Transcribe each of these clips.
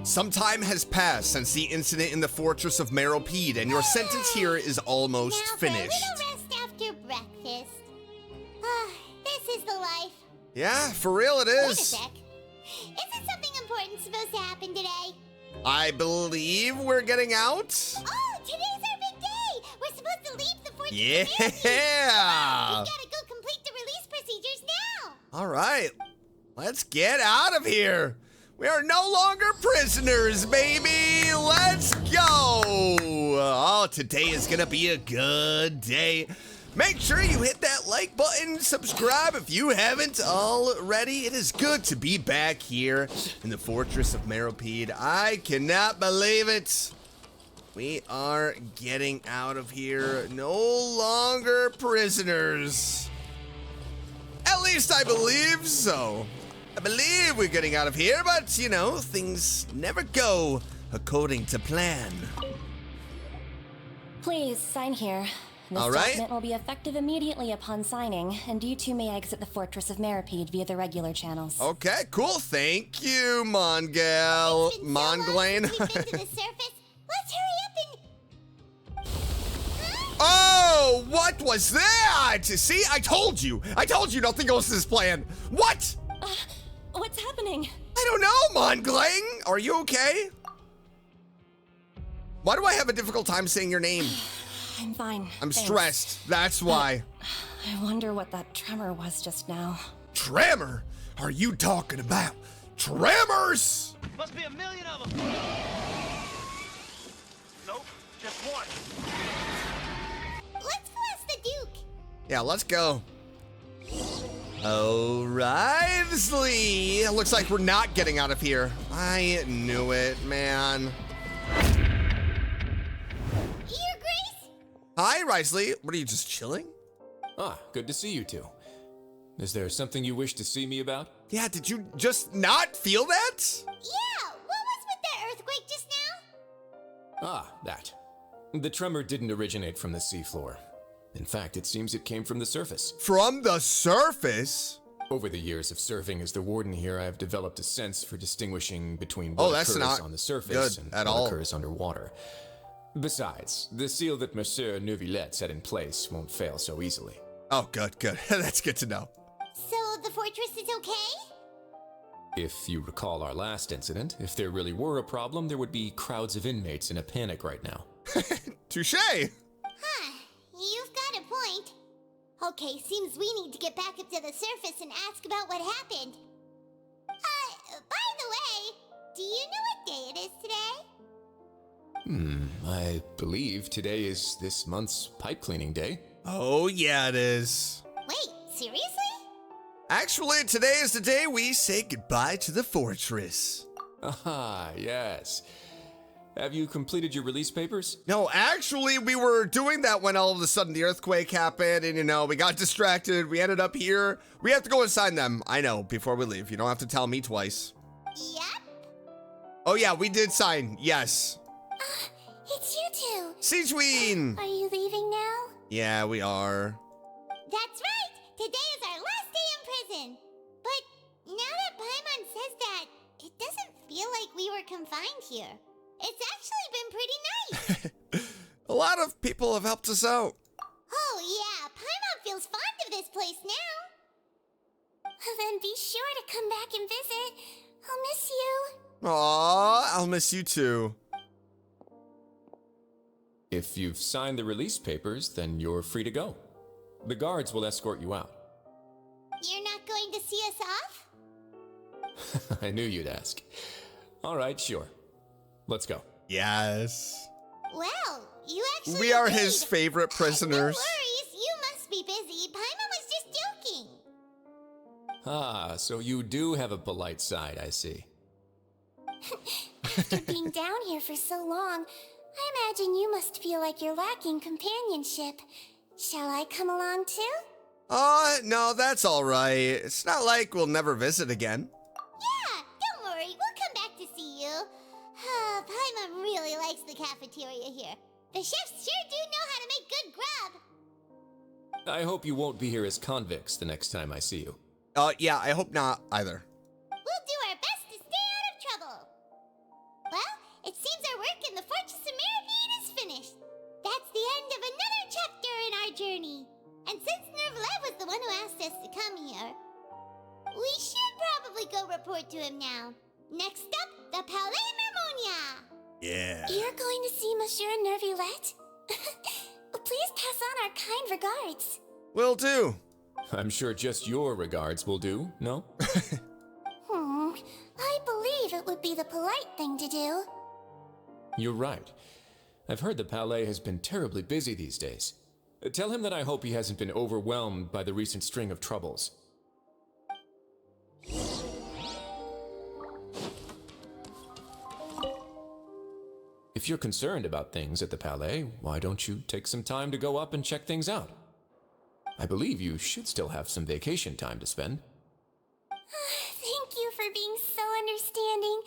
Some time has passed since the incident in the fortress of Meropide, and your sentence here is almost finished. Now for a little rest after breakfast. This is the life. Yeah, for real it is. Wait a sec. Isn't something important supposed to happen today? I believe we're getting out. Oh, today's our big day. We're supposed to leave the fortress. Yeah. We gotta go complete the release procedures now. All right, let's get out of here. We are no longer prisoners, baby. Let's go. Oh, today is gonna be a good day. Make sure you hit that like button, subscribe if you haven't already. It is good to be back here in the fortress of Meropide. I cannot believe it. We are getting out of here. No longer prisoners. At least I believe so. I believe we're getting out of here, but you know, things never go according to plan. Please sign here. This All right. document will be effective immediately upon signing, and you two may exit the Fortress of Meropide via the regular channels. Okay, cool. Thank you, Mongal. It's been so long Monglain. since we've been to the surface. Let's hurry up and... Oh, what was that? See, I told you nothing goes to this plan. What? What's happening? I don't know, Monglain. Are you okay? Why do I have a difficult time saying your name? I'm fine. I'm thanks. stressed. That's why. I wonder what that tremor was just now. Tremor? Are you talking about tremors? Must be a million of them. Nope, just one. Let's go ask the Duke. Yeah, let's go. All right, Slee. Looks like we're not getting out of here. I knew it, man. Your Grace? Hi, Risley. What are you, just chilling? Ah, good to see you two. Is there something you wish to see me about? Yeah, did you just not feel that? Yeah, what was with that earthquake just now? Ah, that. The tremor didn't originate from the seafloor. In fact, it seems it came from the surface. From the surface? Over the years of serving as the warden here, I have developed a sense for distinguishing between Oh, what that's occurs not on the surface good and at what all. occurs underwater. Besides, the seal that Monsieur Neuvillette set in place won't fail so easily. Oh, good. That's good to know. So the fortress is okay? If you recall our last incident, if there really were a problem, there would be crowds of inmates in a panic right now. Touche. Huh, you've got a point. Okay, seems we need to get back up to the surface and ask about what happened. By the way, do you know what day it is today? I believe today is this month's pipe cleaning day. Oh, yeah, it is. Wait, seriously? Actually, today is the day we say goodbye to the fortress. Aha, yes. Have you completed your release papers? No, actually, we were doing that when all of a sudden the earthquake happened and, you know, we got distracted. We ended up here. We have to go and sign them. I know, before we leave. You don't have to tell me twice. Yep. Oh, yeah, we did sign. Yes. It's you two. Seachween. Are you leaving now? Yeah, we are. That's right. Today is our last day in prison. But now that Paimon says that, it doesn't feel like we were confined here. It's actually been pretty nice. A lot of people have helped us out. Oh yeah, Paimon feels fond of this place now. Then be sure to come back and visit. I'll miss you. Aw, I'll miss you too. If you've signed the release papers, then you're free to go. The guards will escort you out. You're not going to see us off? I knew you'd ask. All right, sure. Let's go. Yes. Well, you actually We are agreed. his favorite No prisoners. worries, you must be busy. Paimon was just joking. Ah, so you do have a polite side, I see. After being down here for so long, I imagine you must feel like you're lacking companionship. Shall I come along too? No, that's all right. It's not like we'll never visit again. Yeah, don't worry, we'll come back to see you. Paimon really likes the cafeteria here. The chefs sure do know how to make good grub. I hope you won't be here as convicts the next time I see you. Yeah, I hope not either. We'll do our best to stay out of trouble. Well, it seems our work in the Fortress of Mirrorbead is finished. That's the end of another chapter in our journey. And since Nervalet was the one who asked us to come here, we should probably go report to him now. Next up, the Palais Mermonia. Yeah. You're going to see Monsieur Nervulette? Please pass on our kind regards. Will do. I'm sure just your regards will do, no? I believe it would be the polite thing to do. You're right. I've heard the Palais has been terribly busy these days. Tell him that I hope he hasn't been overwhelmed by the recent string of troubles. If you're concerned about things at the Palais, why don't you take some time to go up and check things out? I believe you should still have some vacation time to spend. Thank you for being so understanding.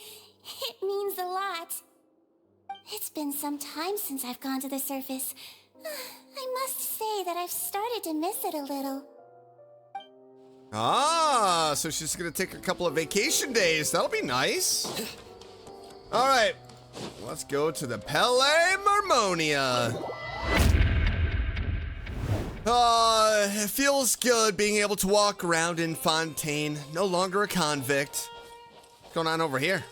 It means a lot. It's been some time since I've gone to the surface. I must say that I've started to miss it a little. Ah, so she's gonna take a couple of vacation days. That'll be nice. All right, let's go to the Palais Mermonia. It feels good being able to walk around in Fontaine. No longer a convict. What's going on over here?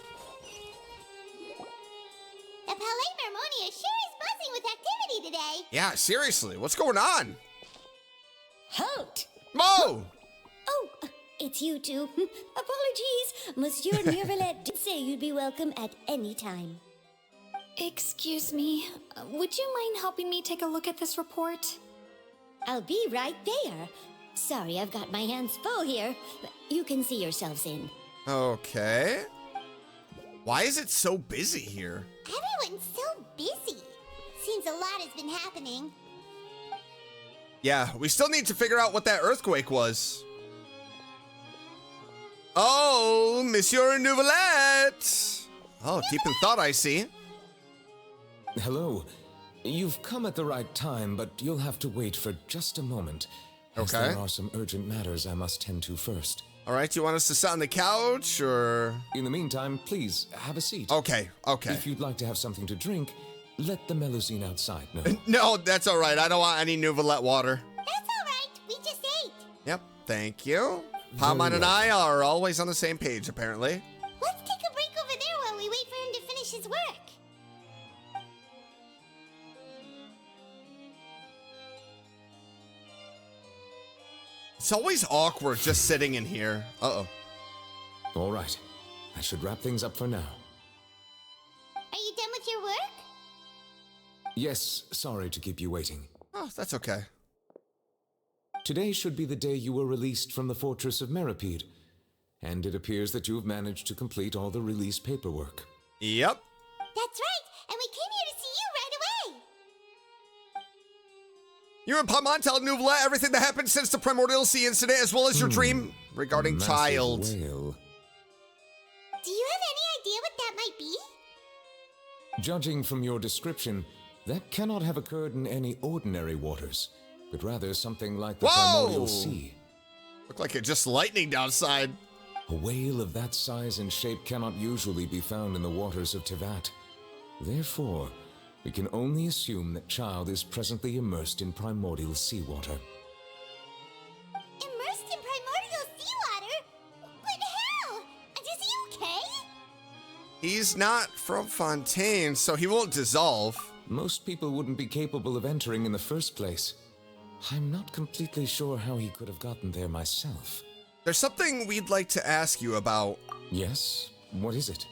The Palais Mermonia sure is buzzing with activity today. Yeah, seriously, what's going on? Halt! Whoa! Oh, it's you two. Apologies. Monsieur Nervalet did say you'd be welcome at any time. Excuse me, would you mind helping me take a look at this report? I'll be right there. Sorry, I've got my hands full here. You can see yourselves in. Okay. Why is it so busy here? Everyone's so busy. Seems a lot has been happening. Yeah, we still need to figure out what that earthquake was. Oh, Monsieur Nouvelette! Oh, deep in thought, I see. Hello. You've come at the right time, but you'll have to wait for just a moment. As Okay. there are some urgent matters I must tend to first. All right, you want us to sit on the couch, or? In the meantime, please, have a seat. Okay, okay. If you'd like to have something to drink, let the Melusine outside know. No, that's all right. I don't want any Nouvelette water. That's all right. We just ate. Yep, thank you. Palmine and I are always on the same page, apparently. Let's take a break over there while we wait for him to finish his work. It's always awkward just sitting in here. Uh-oh. All right. That should wrap things up for now. Are you done with your work? Yes, sorry to keep you waiting. Oh, that's okay. Today should be the day you were released from the Fortress of Mirrorbead, and it appears that you have managed to complete all the release paperwork. Yep. That's right. And we came here to see you right away. You and Palmine tell Nouvelette everything that happened since the Primordial Sea incident, as well as your dream regarding Massive child. whale. Do you have any idea what that might be? Judging from your description, that cannot have occurred in any ordinary waters, but rather something like the Whoa! Primordial Sea. Looked like it just lightninged outside. A whale of that size and shape cannot usually be found in the waters of Tevat. Therefore, we can only assume that child is presently immersed in primordial seawater. Immersed in primordial seawater? But how? Is he okay? He's not from Fontaine, so he won't dissolve. Most people wouldn't be capable of entering in the first place. I'm not completely sure how he could have gotten there myself. There's something we'd like to ask you about. Yes? What is it?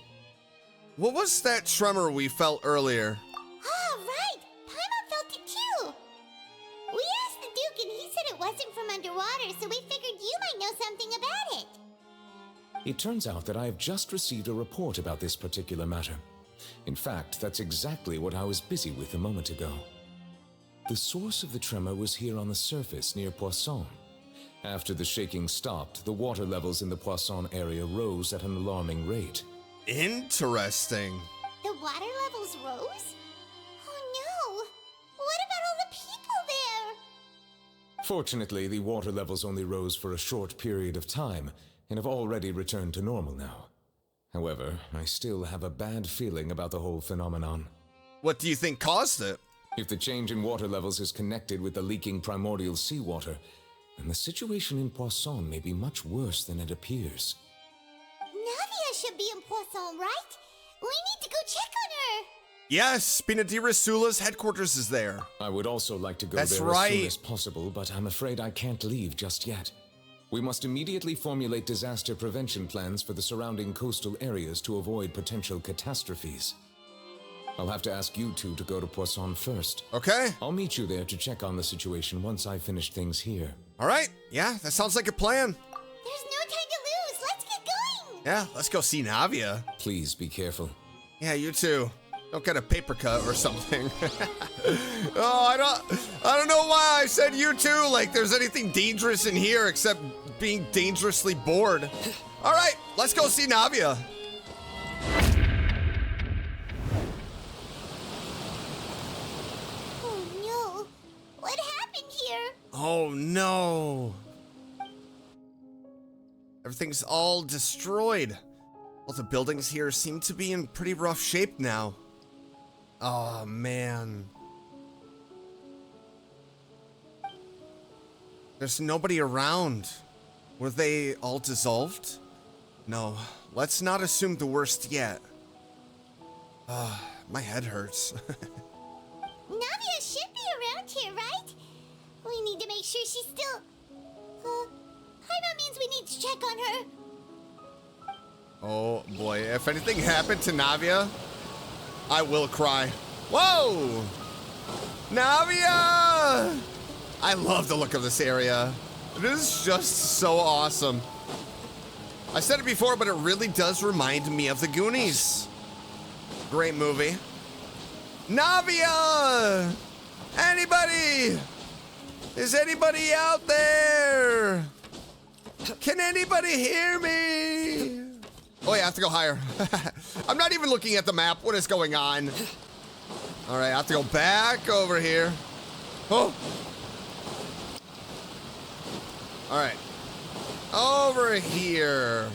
What was that tremor we felt earlier? Ah, right. Paimon felt it too. We asked the Duke and he said it wasn't from underwater, so we figured you might know something about it. It turns out that I have just received a report about this particular matter. In fact, that's exactly what I was busy with a moment ago. The source of the tremor was here on the surface near Poisson. After the shaking stopped, the water levels in the Poisson area rose at an alarming rate. Interesting. The water levels rose? Oh no! What about all the people there? Fortunately, the water levels only rose for a short period of time and have already returned to normal now. However, I still have a bad feeling about the whole phenomenon. What do you think caused it? If the change in water levels is connected with the leaking primordial seawater, then the situation in Poisson may be much worse than it appears. Navia should be in Poisson, right? We need to go check on her. Yes, Spinadira Sula's headquarters is there. I would also like to go That's there right. as soon as possible, but I'm afraid I can't leave just yet. We must immediately formulate disaster prevention plans for the surrounding coastal areas to avoid potential catastrophes. I'll have to ask you two to go to Poisson first. Okay. I'll meet you there to check on the situation once I finish things here. All right. Yeah, that sounds like a plan. There's no time to lose. Let's get going. Yeah, let's go see Navia. Please be careful. Yeah, you too. Don't get a paper cut or something. Oh, I don't know why I said you too. Like there's anything dangerous in here except being dangerously bored. All right, let's go see Navia. Oh no. What happened here? Oh no. Everything's all destroyed. All the buildings here seem to be in pretty rough shape now. Oh man. There's nobody around. Were they all dissolved? No, let's not assume the worst yet. My head hurts. Navia should be around here, right? We need to make sure she's still... that means we need to check on her. Oh boy, if anything happened to Navia, I will cry. Whoa! Navia! I love the look of this area. It is just so awesome. I said it before, but it really does remind me of the Goonies. Great movie. Navia! Anybody? Is anybody out there? Can anybody hear me? Oh yeah, I have to go higher. I'm not even looking at the map. What is going on? All right, I have to go back over here. Oh. All right. Over here.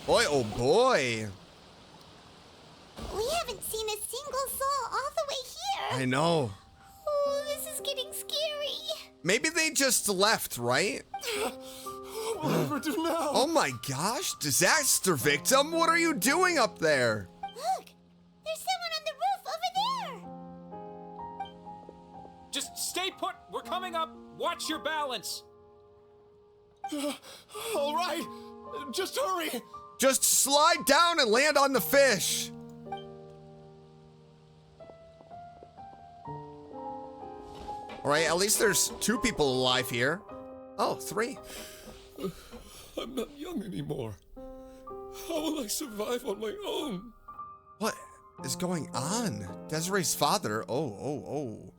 Boy, oh boy. We haven't seen a single soul all the way here. I know. Oh, this is getting scary. Maybe they just left, right? Whatever do now? Oh my gosh, disaster victim, what are you doing up there? Look, there's someone on the roof over there. Just stay put. We're coming up. Watch your balance. All right, just hurry. Just slide down and land on the fish. All right, at least there's 2 people alive here. Oh, 3. I'm not young anymore. How will I survive on my own? What is going on? Desiree's father. Oh.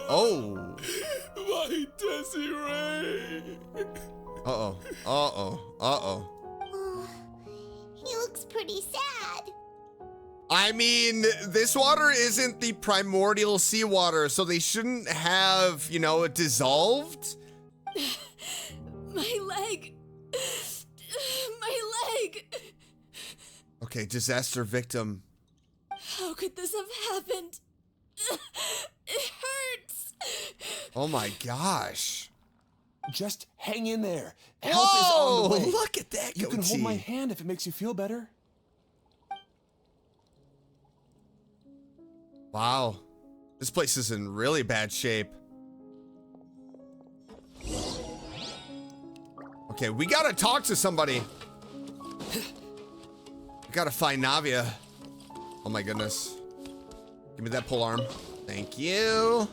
Oh. My Desiree. Uh-oh. Oh, he looks pretty sad. I mean, this water isn't the primordial seawater, so they shouldn't have, it dissolved. My leg. My leg. Okay, disaster victim. How could this have happened? It hurts. Oh my gosh. Just hang in there. Help is on the way. Look at that You can hold goatee. my hand if it makes you feel better. Wow. This place is in really bad shape. Okay, we gotta talk to somebody. We gotta find Navia. Oh my goodness. Give me that pole arm. Thank you.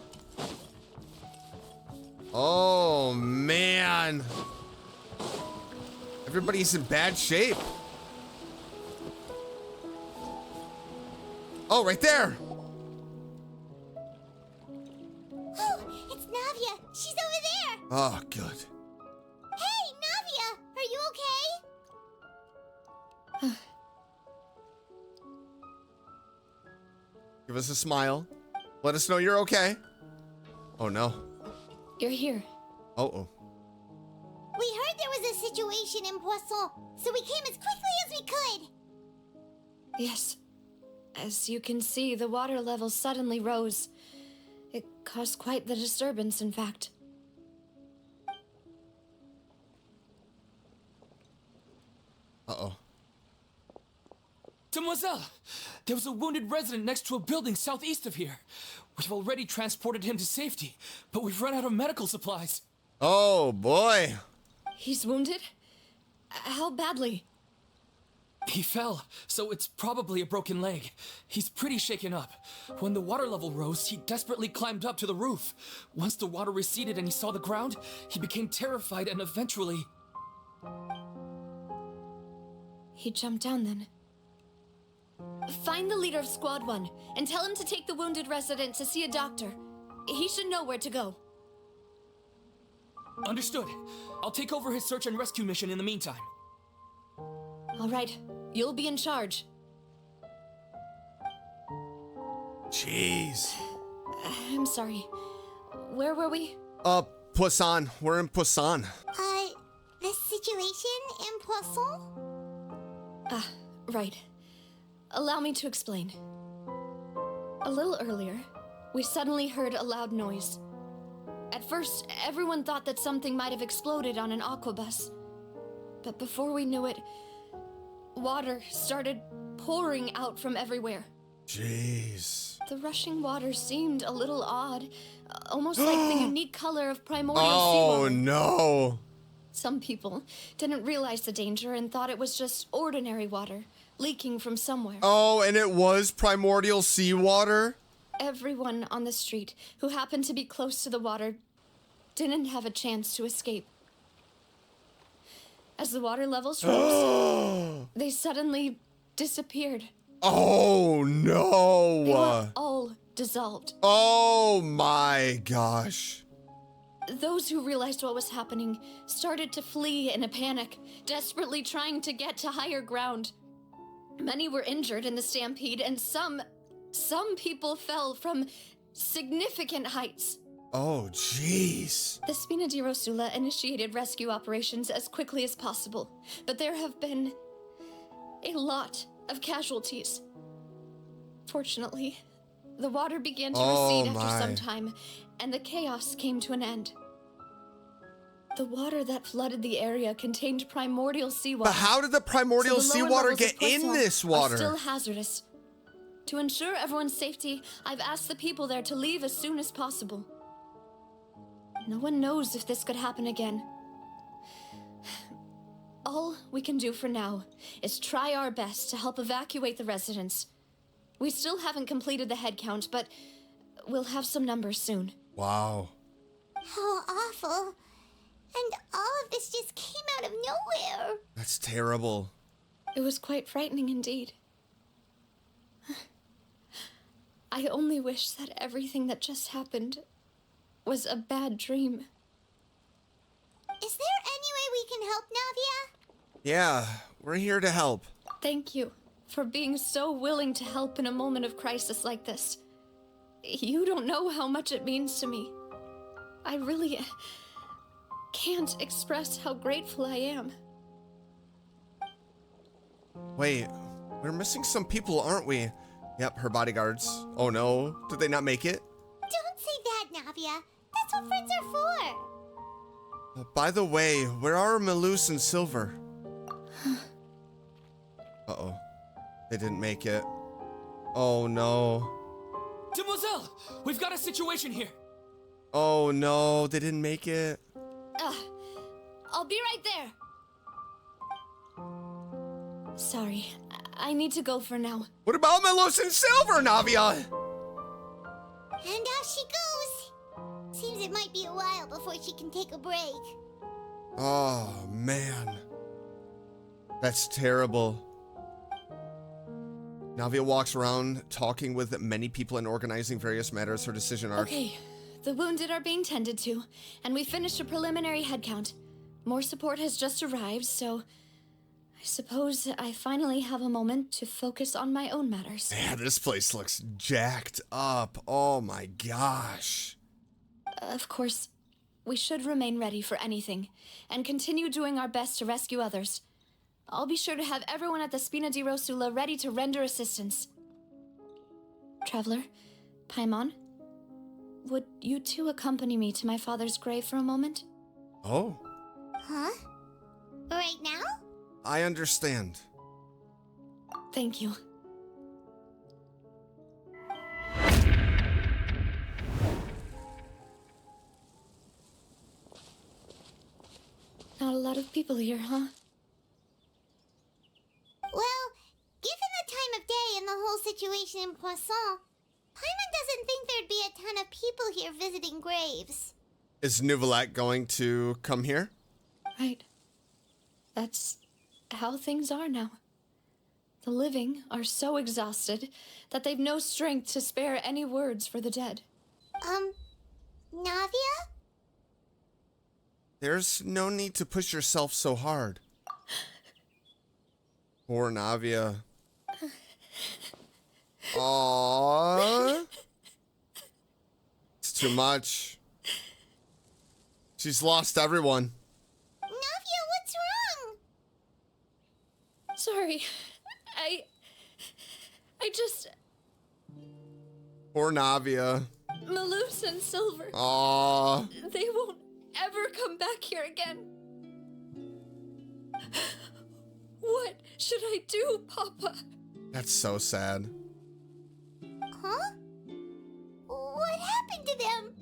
Oh man. Everybody's in bad shape. Oh, right there. Oh, it's Navia. She's over there. Oh, good. Hey, Navia, are you okay? Give us a smile. Let us know you're okay. Oh no. You're here. Uh-oh. We heard there was a situation in Poisson, so we came as quickly as we could. Yes. As you can see, the water level suddenly rose. It caused quite the disturbance, in fact. Uh-oh. Demoiselle! There was a wounded resident next to a building southeast of here. We've already transported him to safety, but we've run out of medical supplies. Oh, boy. He's wounded? How badly? He fell, so it's probably a broken leg. He's pretty shaken up. When the water level rose, he desperately climbed up to the roof. Once the water receded and he saw the ground, he became terrified and eventually... He jumped down then. Find the leader of Squad 1 and tell him to take the wounded resident to see a doctor. He should know where to go. Understood. I'll take over his search and rescue mission in the meantime. All right, you'll be in charge. Jeez. I'm sorry. Where were we? Poisson. We're in Poisson. The situation in Poisson? Right. Allow me to explain. A little earlier, we suddenly heard a loud noise. At first, everyone thought that something might have exploded on an aquabus. But before we knew it, water started pouring out from everywhere. Jeez. The rushing water seemed a little odd, almost like the unique color of primordial Oh, seawater. no. Some people didn't realize the danger and thought it was just ordinary water, leaking from somewhere. Oh, and it was primordial seawater? Everyone on the street who happened to be close to the water didn't have a chance to escape. As the water levels rose, they suddenly disappeared. Oh, They no. were all dissolved. Oh, my gosh. Those who realized what was happening started to flee in a panic, desperately trying to get to higher ground. Many were injured in the stampede, and some people fell from significant heights. Oh, jeez. The Spina di Rosula initiated rescue operations as quickly as possible, but there have been a lot of casualties. Fortunately, the water began to recede after some time, and the chaos came to an end. The water that flooded the area contained primordial seawater. But how did the primordial So the lower seawater levels of get in Poisson this are water? still hazardous. To ensure everyone's safety, I've asked the people there to leave as soon as possible. No one knows if this could happen again. All we can do for now is try our best to help evacuate the residents. We still haven't completed the head count, but we'll have some numbers soon. Wow. How awful. And all of this just came out of nowhere. That's terrible. It was quite frightening indeed. I only wish that everything that just happened was a bad dream. Is there any way we can help, Navia? Yeah, we're here to help. Thank you for being so willing to help in a moment of crisis like this. You don't know how much it means to me. I really can't express how grateful I am. Wait, we're missing some people, aren't we? Yep, her bodyguards. Oh no, did they not make it? Don't say that, Navia. That's what friends are for. By the way, where are Melus and Silver? Uh-oh. They didn't make it. Oh no. Demoiselle! We've got a situation here! Oh no, they didn't make it. I'll be right there. Sorry, I need to go for now. What about Melus and Silver, Navia? And off she goes. Seems it might be a while before she can take a break. Oh man. That's terrible. Navia walks around talking with many people and organizing various matters. Her decision arc. Okay, the wounded are being tended to, and we finished a preliminary head count. More support has just arrived, so I suppose I finally have a moment to focus on my own matters. Man, this place looks jacked up. Oh my gosh. Of course, we should remain ready for anything, and continue doing our best to rescue others. I'll be sure to have everyone at the Spina di Rosula ready to render assistance. Traveler, Paimon, would you two accompany me to my father's grave for a moment? Oh, Huh? Right now? I understand. Thank you. Not a lot of people here, huh? Well, given the time of day and the whole situation in Poisson, Paimon doesn't think there'd be a ton of people here visiting graves. Is Nouvelette going to come here? Right. That's how things are now. The living are so exhausted that they've no strength to spare any words for the dead. Navia? There's no need to push yourself so hard. Poor Navia. Aww. It's too much. She's lost everyone. Navia, what's wrong? Sorry. I just... Poor Navia. Malus and Silver. Aww. They won't ever come back here again. What should I do, Papa? That's so sad. Huh? What happened to them?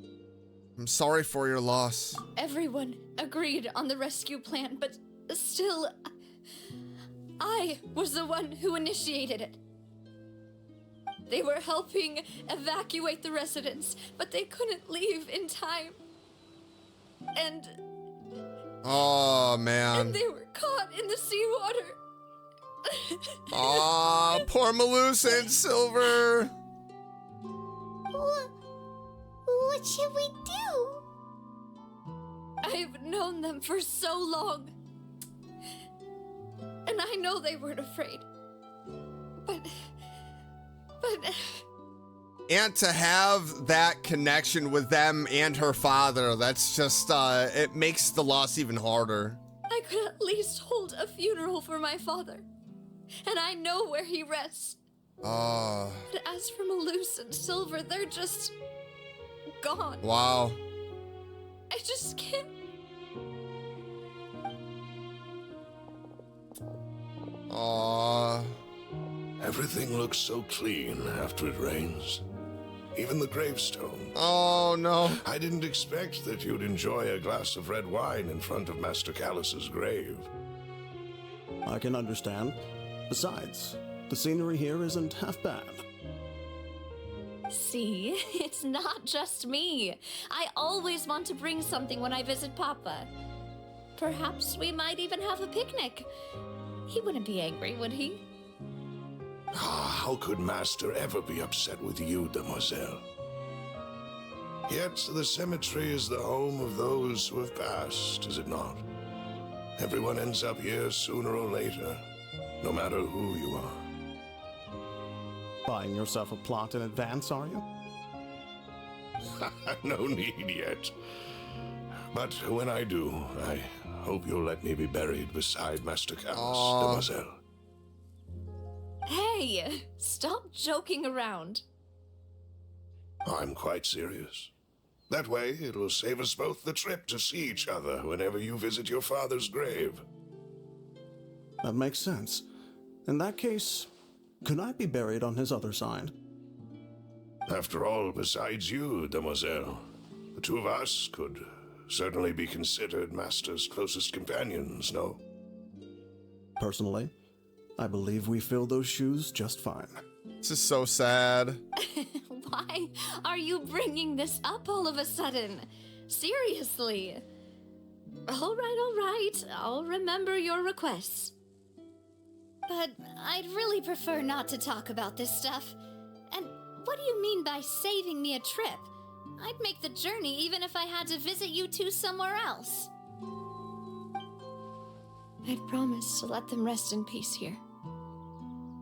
I'm sorry for your loss. Everyone agreed on the rescue plan, but still, I was the one who initiated it. They were helping evacuate the residents, but they couldn't leave in time. And Oh, man. they were caught in the seawater. Aw, poor Malus and Silver. What should we do? I've known them for so long. And I know they weren't afraid. But... And to have that connection with them and her father, that's just, it makes the loss even harder. I could at least hold a funeral for my father. And I know where he rests. Oh. But as for Malus and Silver, they're just... gone. Wow. I just can't... Aww. Everything looks so clean after it rains. Even the gravestone. Oh, no. I didn't expect that you'd enjoy a glass of red wine in front of Master Callus's grave. I can understand. Besides, the scenery here isn't half bad. See, it's not just me. I always want to bring something when I visit Papa. Perhaps we might even have a picnic. He wouldn't be angry, would he? How could Master ever be upset with you, Demoiselle? Yet the cemetery is the home of those who have passed, is it not? Everyone ends up here sooner or later, no matter who you are. Buying yourself a plot in advance, are you? No need yet. But when I do, I hope you'll let me be buried beside Master Callus, Demoiselle. Hey, stop joking around. I'm quite serious. That way, it'll save us both the trip to see each other whenever you visit your father's grave. That makes sense. In that case, could I be buried on his other side? After all, besides you, Demoiselle, the two of us could certainly be considered Master's closest companions, no? Personally, I believe we fill those shoes just fine. This is so sad. Why are you bringing this up all of a sudden? Seriously. All right. I'll remember your requests. But I'd really prefer not to talk about this stuff. And what do you mean by saving me a trip? I'd make the journey even if I had to visit you two somewhere else. I'd promised to let them rest in peace here.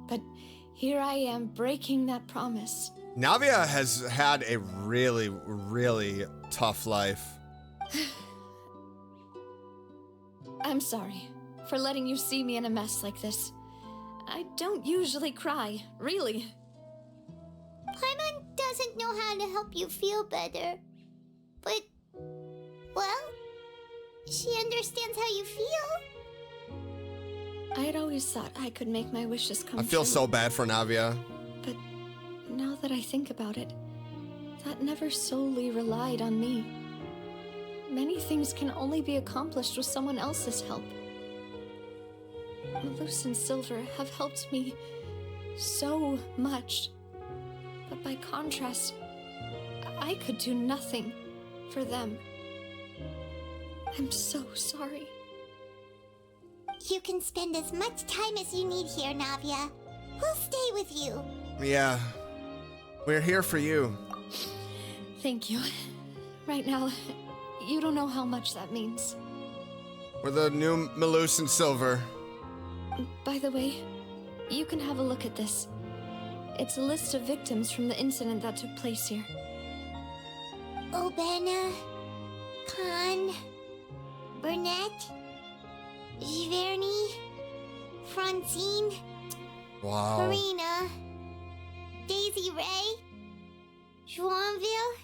But here I am breaking that promise. Navia has had a really, really tough life. I'm sorry for letting you see me in a mess like this. I don't usually cry, really. Paimon doesn't know how to help you feel better. But, well, she understands how you feel. I'd always thought I could make my wishes come I feel true. so bad for Navia. But now that I think about it, that never solely relied on me. Many things can only be accomplished with someone else's help. Malus and Silver have helped me so much. But by contrast, I could do nothing for them. I'm so sorry. You can spend as much time as you need here, Navia. We'll stay with you. Yeah. We're here for you. Thank you. Right now, you don't know how much that means. We're the new Malus and Silver. By the way, you can have a look at this. It's a list of victims from the incident that took place here. Obena, Khan, Burnett, Giverny, Francine, Wow. Karina, Daisy Ray, Joinville,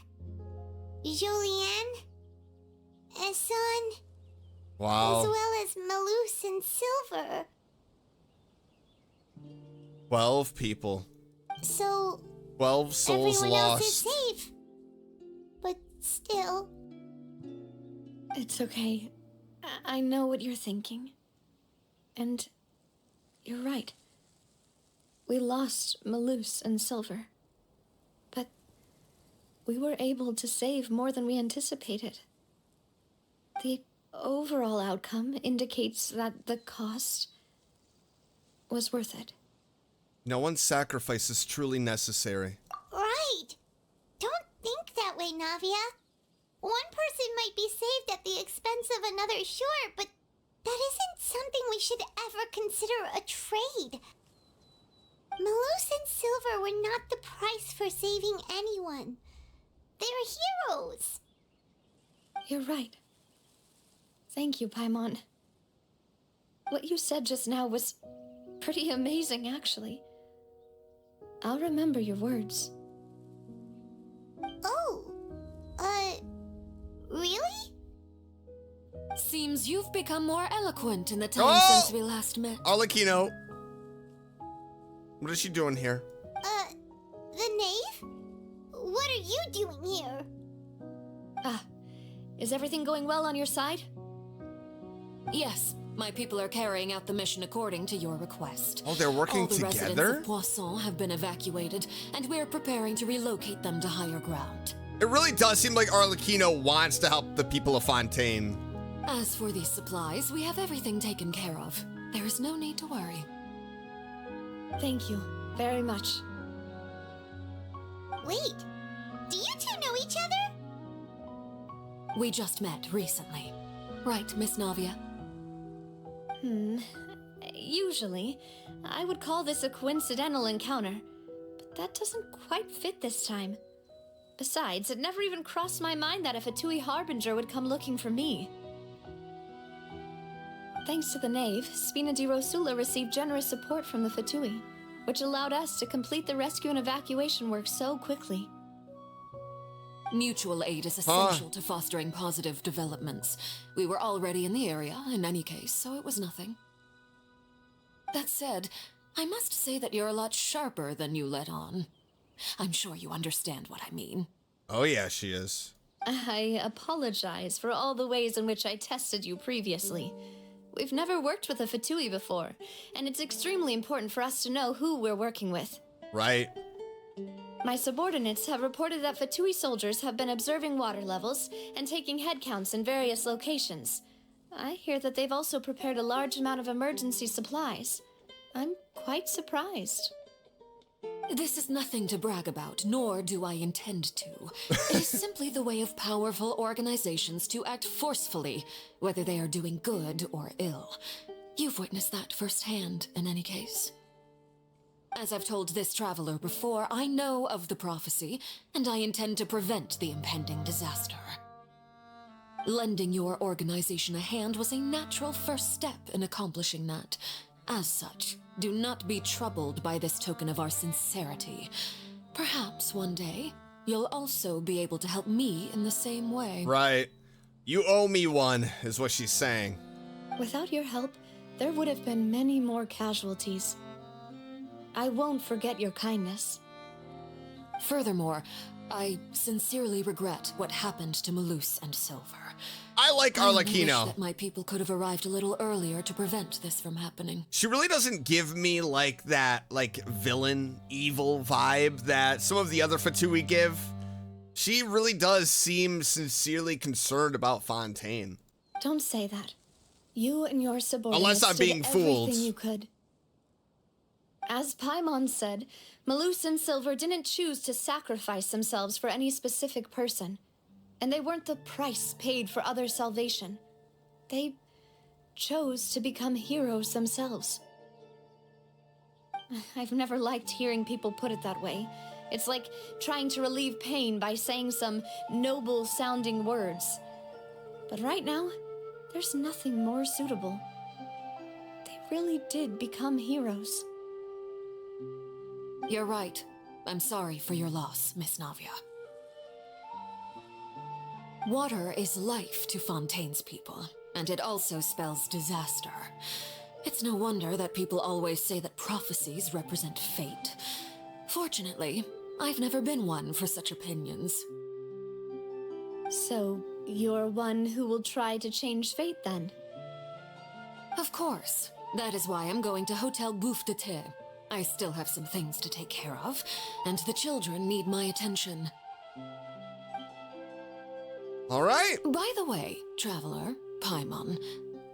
Jolienne, Esson, as Wow. well as Malus and Silver. 12 people. So 12 souls everyone else is lost. safe. But still, It's okay. I know what you're thinking. And you're right. We lost Malus and Silver. But we were able to save more than we anticipated. The overall outcome indicates that the cost was worth it. No one's sacrifice is truly necessary. right. Don't think that way, Navia. One person might be saved at the expense of another, sure, but that isn't something we should ever consider a trade. Malus and Silver were not the price for saving anyone. They're heroes. You're right. Thank you, Paimon. What you said just now was pretty amazing, actually. I'll remember your words. Oh, really? Seems you've become more eloquent in the time Oh! since we last met. Arlecchino. What is she doing here? The knave? What are you doing here? Ah, is everything going well on your side? Yes, my people are carrying out the mission according to your request. Oh, they're working All the together? residents of Poisson have been evacuated, and we're preparing to relocate them to higher ground. It really does seem like Arlecchino wants to help the people of Fontaine. As for these supplies, we have everything taken care of. There is no need to worry. Thank you very much. Wait, do you two know each other? We just met recently. Right, Miss Navia? Usually, I would call this a coincidental encounter, but that doesn't quite fit this time. Besides, it never even crossed my mind that a Fatui Harbinger would come looking for me. Thanks to the Knave, Spina di Rosula received generous support from the Fatui, which allowed us to complete the rescue and evacuation work so quickly. Mutual aid is essential to fostering positive developments. We were already in the area, in any case, so it was nothing. That said, I must say that you're a lot sharper than you let on. I'm sure you understand what I mean. Oh yeah, she is. I apologize for all the ways in which I tested you previously. We've never worked with a Fatui before, and it's extremely important for us to know who we're working with. Right. My subordinates have reported that Fatui soldiers have been observing water levels and taking head counts in various locations. I hear that they've also prepared a large amount of emergency supplies. I'm quite surprised. This is nothing to brag about, nor do I intend to. It is simply the way of powerful organizations to act forcefully, whether they are doing good or ill. You've witnessed that firsthand, in any case. As I've told this traveler before, I know of the prophecy, and I intend to prevent the impending disaster. Lending your organization a hand was a natural first step in accomplishing that. As such, do not be troubled by this token of our sincerity. Perhaps one day, you'll also be able to help me in the same way. Right. You owe me one, is what she's saying. Without your help, there would have been many more casualties. I won't forget your kindness. Furthermore, I sincerely regret what happened to Malus and Silver. I like I wish Arlecchino. that my people could have arrived a little earlier to prevent this from happening. She really doesn't give me like that villain, evil vibe that some of the other Fatui give. She really does seem sincerely concerned about Fontaine. Don't say that. You and your subordinates Unless I'm being did fooled. everything you could. As Paimon said, Malus and Silver didn't choose to sacrifice themselves for any specific person. And they weren't the price paid for other salvation. They chose to become heroes themselves. I've never liked hearing people put it that way. It's like trying to relieve pain by saying some noble-sounding words. But right now, there's nothing more suitable. They really did become heroes. You're right. I'm sorry for your loss, Miss Navia. Water is life to Fontaine's people, and it also spells disaster. It's no wonder that people always say that prophecies represent fate. Fortunately, I've never been one for such opinions. So, you're one who will try to change fate then? Of course. That is why I'm going to Hotel Bouffe de Thé. I still have some things to take care of, and the children need my attention. All right. By the way, Traveler, Paimon,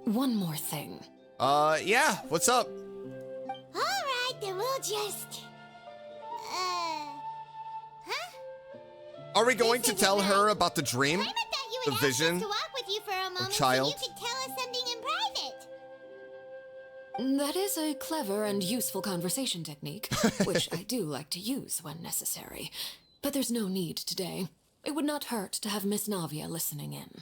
one more thing. Yeah, what's up? Alright, then we'll just... Are we going to tell her about the dream? Paimon thought you The would ask us vision? to walk with you for a moment child? so you could tell us something in private. That is a clever and useful conversation technique, which I do like to use when necessary. But there's no need today. It would not hurt to have Miss Navia listening in.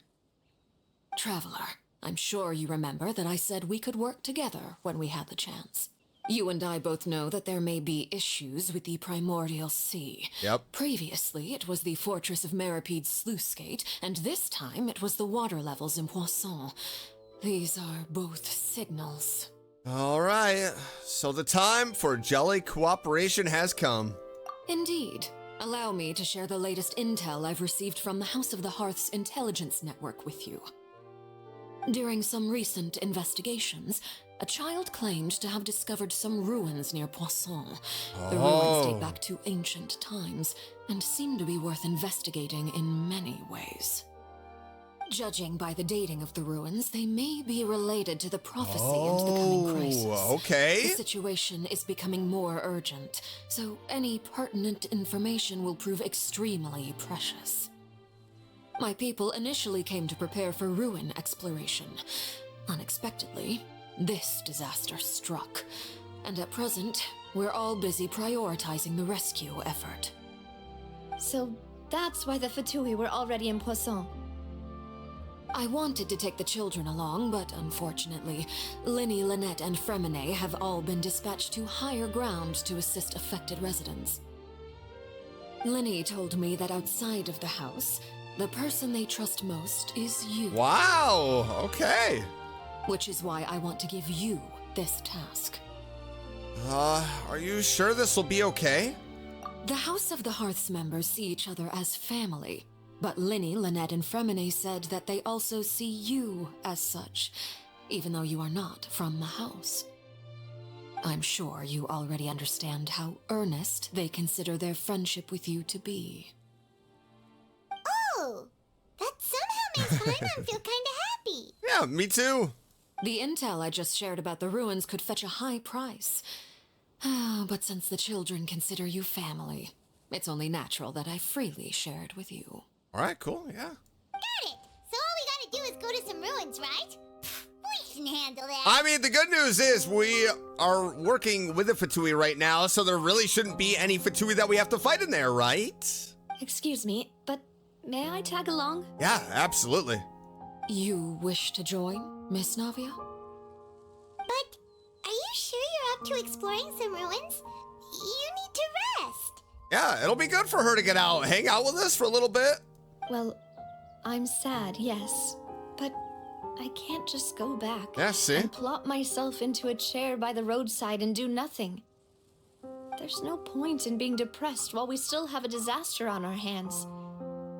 Traveler, I'm sure you remember that I said we could work together when we had the chance. You and I both know that there may be issues with the Primordial Sea. Yep. Previously, it was the fortress of Maripede's sluice gate, and this time it was the water levels in Poisson. These are both signals. All right. So the time for jelly cooperation has come. Indeed. Allow me to share the latest intel I've received from the House of the Hearth's intelligence network with you. During some recent investigations, a child claimed to have discovered some ruins near Poisson. The ruins date back to ancient times and seem to be worth investigating in many ways. Judging by the dating of the ruins, they may be related to the prophecy and the coming crisis. Okay. The situation is becoming more urgent, so any pertinent information will prove extremely precious. My people initially came to prepare for ruin exploration. Unexpectedly, this disaster struck, and at present, we're all busy prioritizing the rescue effort. So that's why the Fatui were already in Poisson. I wanted to take the children along, but unfortunately, Linny, Lynette, and Fremine have all been dispatched to higher ground to assist affected residents. Linny told me that outside of the house, the person they trust most is you. Wow, okay. Which is why I want to give you this task. Are you sure this will be okay? The House of the Hearth's members see each other as family, but Linny, Lynette, and Fremine said that they also see you as such, even though you are not from the house. I'm sure you already understand how earnest they consider their friendship with you to be. Oh, that somehow makes Paimon feel kinda happy. Yeah, me too. The intel I just shared about the ruins could fetch a high price. But since the children consider you family, it's only natural that I freely share it with you. All right, cool, yeah. Got it. So all we gotta do is go to some ruins, right? We can handle that. I mean, the good news is we are working with a Fatui right now, so there really shouldn't be any Fatui that we have to fight in there, right? Excuse me, but may I tag along? Yeah, absolutely. You wish to join, Miss Navia? But are you sure you're up to exploring some ruins? You need to rest. Yeah, it'll be good for her to get out, hang out with us for a little bit. Well, I'm sad, yes. But I can't just go back Yeah, see? and plop myself into a chair by the roadside and do nothing. There's no point in being depressed while we still have a disaster on our hands.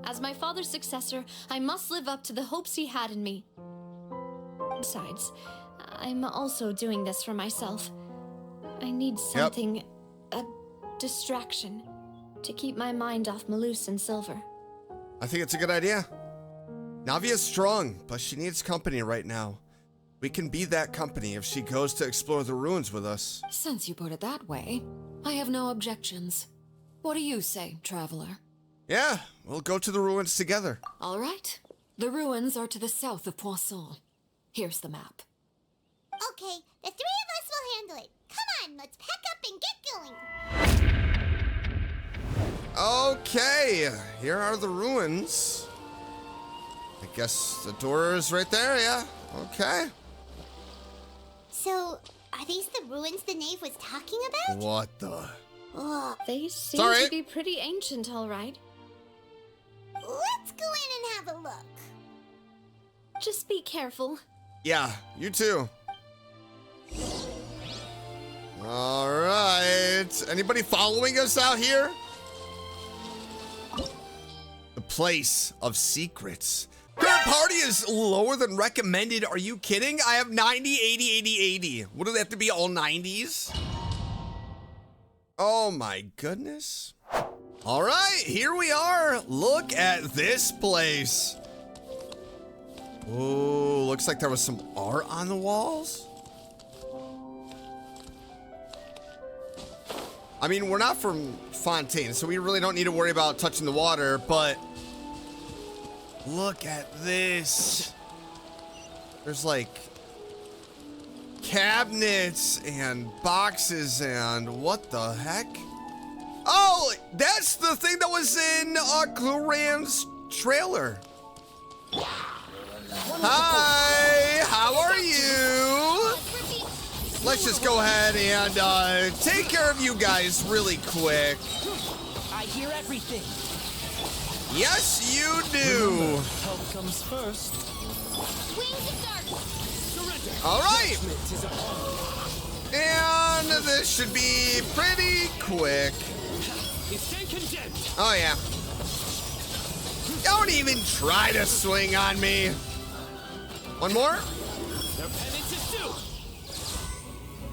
As my father's successor, I must live up to the hopes he had in me. Besides, I'm also doing this for myself. I need something, a distraction, to keep my mind off Malus and Silver. I think it's a good idea. Navia's strong, but she needs company right now. We can be that company if she goes to explore the ruins with us. Since you put it that way, I have no objections. What do you say, traveler? Yeah, we'll go to the ruins together. All right. The ruins are to the south of Poisson. Here's the map. Okay, the three of us will handle it. Come on, let's pack up and get going. Okay, here are the ruins. I guess the door is right there, yeah. Okay. So, are these the ruins the knave was talking about? What the? Ugh. They seem Sorry. to be pretty ancient, all right. Let's go in and have a look. Just be careful. Yeah, you too. All right. Anybody following us out here? The place of secrets. Current party is lower than recommended. Are you kidding? I have 90, 80, 80, 80. What do they have to be, all 90s? Oh my goodness. All right, here we are. Look at this place. Oh, looks like there was some art on the walls. I mean, we're not from Fontaine, so we really don't need to worry about touching the water, but look at this. There's like cabinets and boxes and what the heck? Oh, that's the thing that was in Cluran's trailer. Hi, how are you? Let's just go ahead and take care of you guys really quick. I hear everything. Yes, you do. Help comes first. Wings of darkness. Surrender. All right. Judgment is upon you. And this should be pretty quick. Stand condemned. Oh, yeah. Don't even try to swing on me. One more. Their penance is due.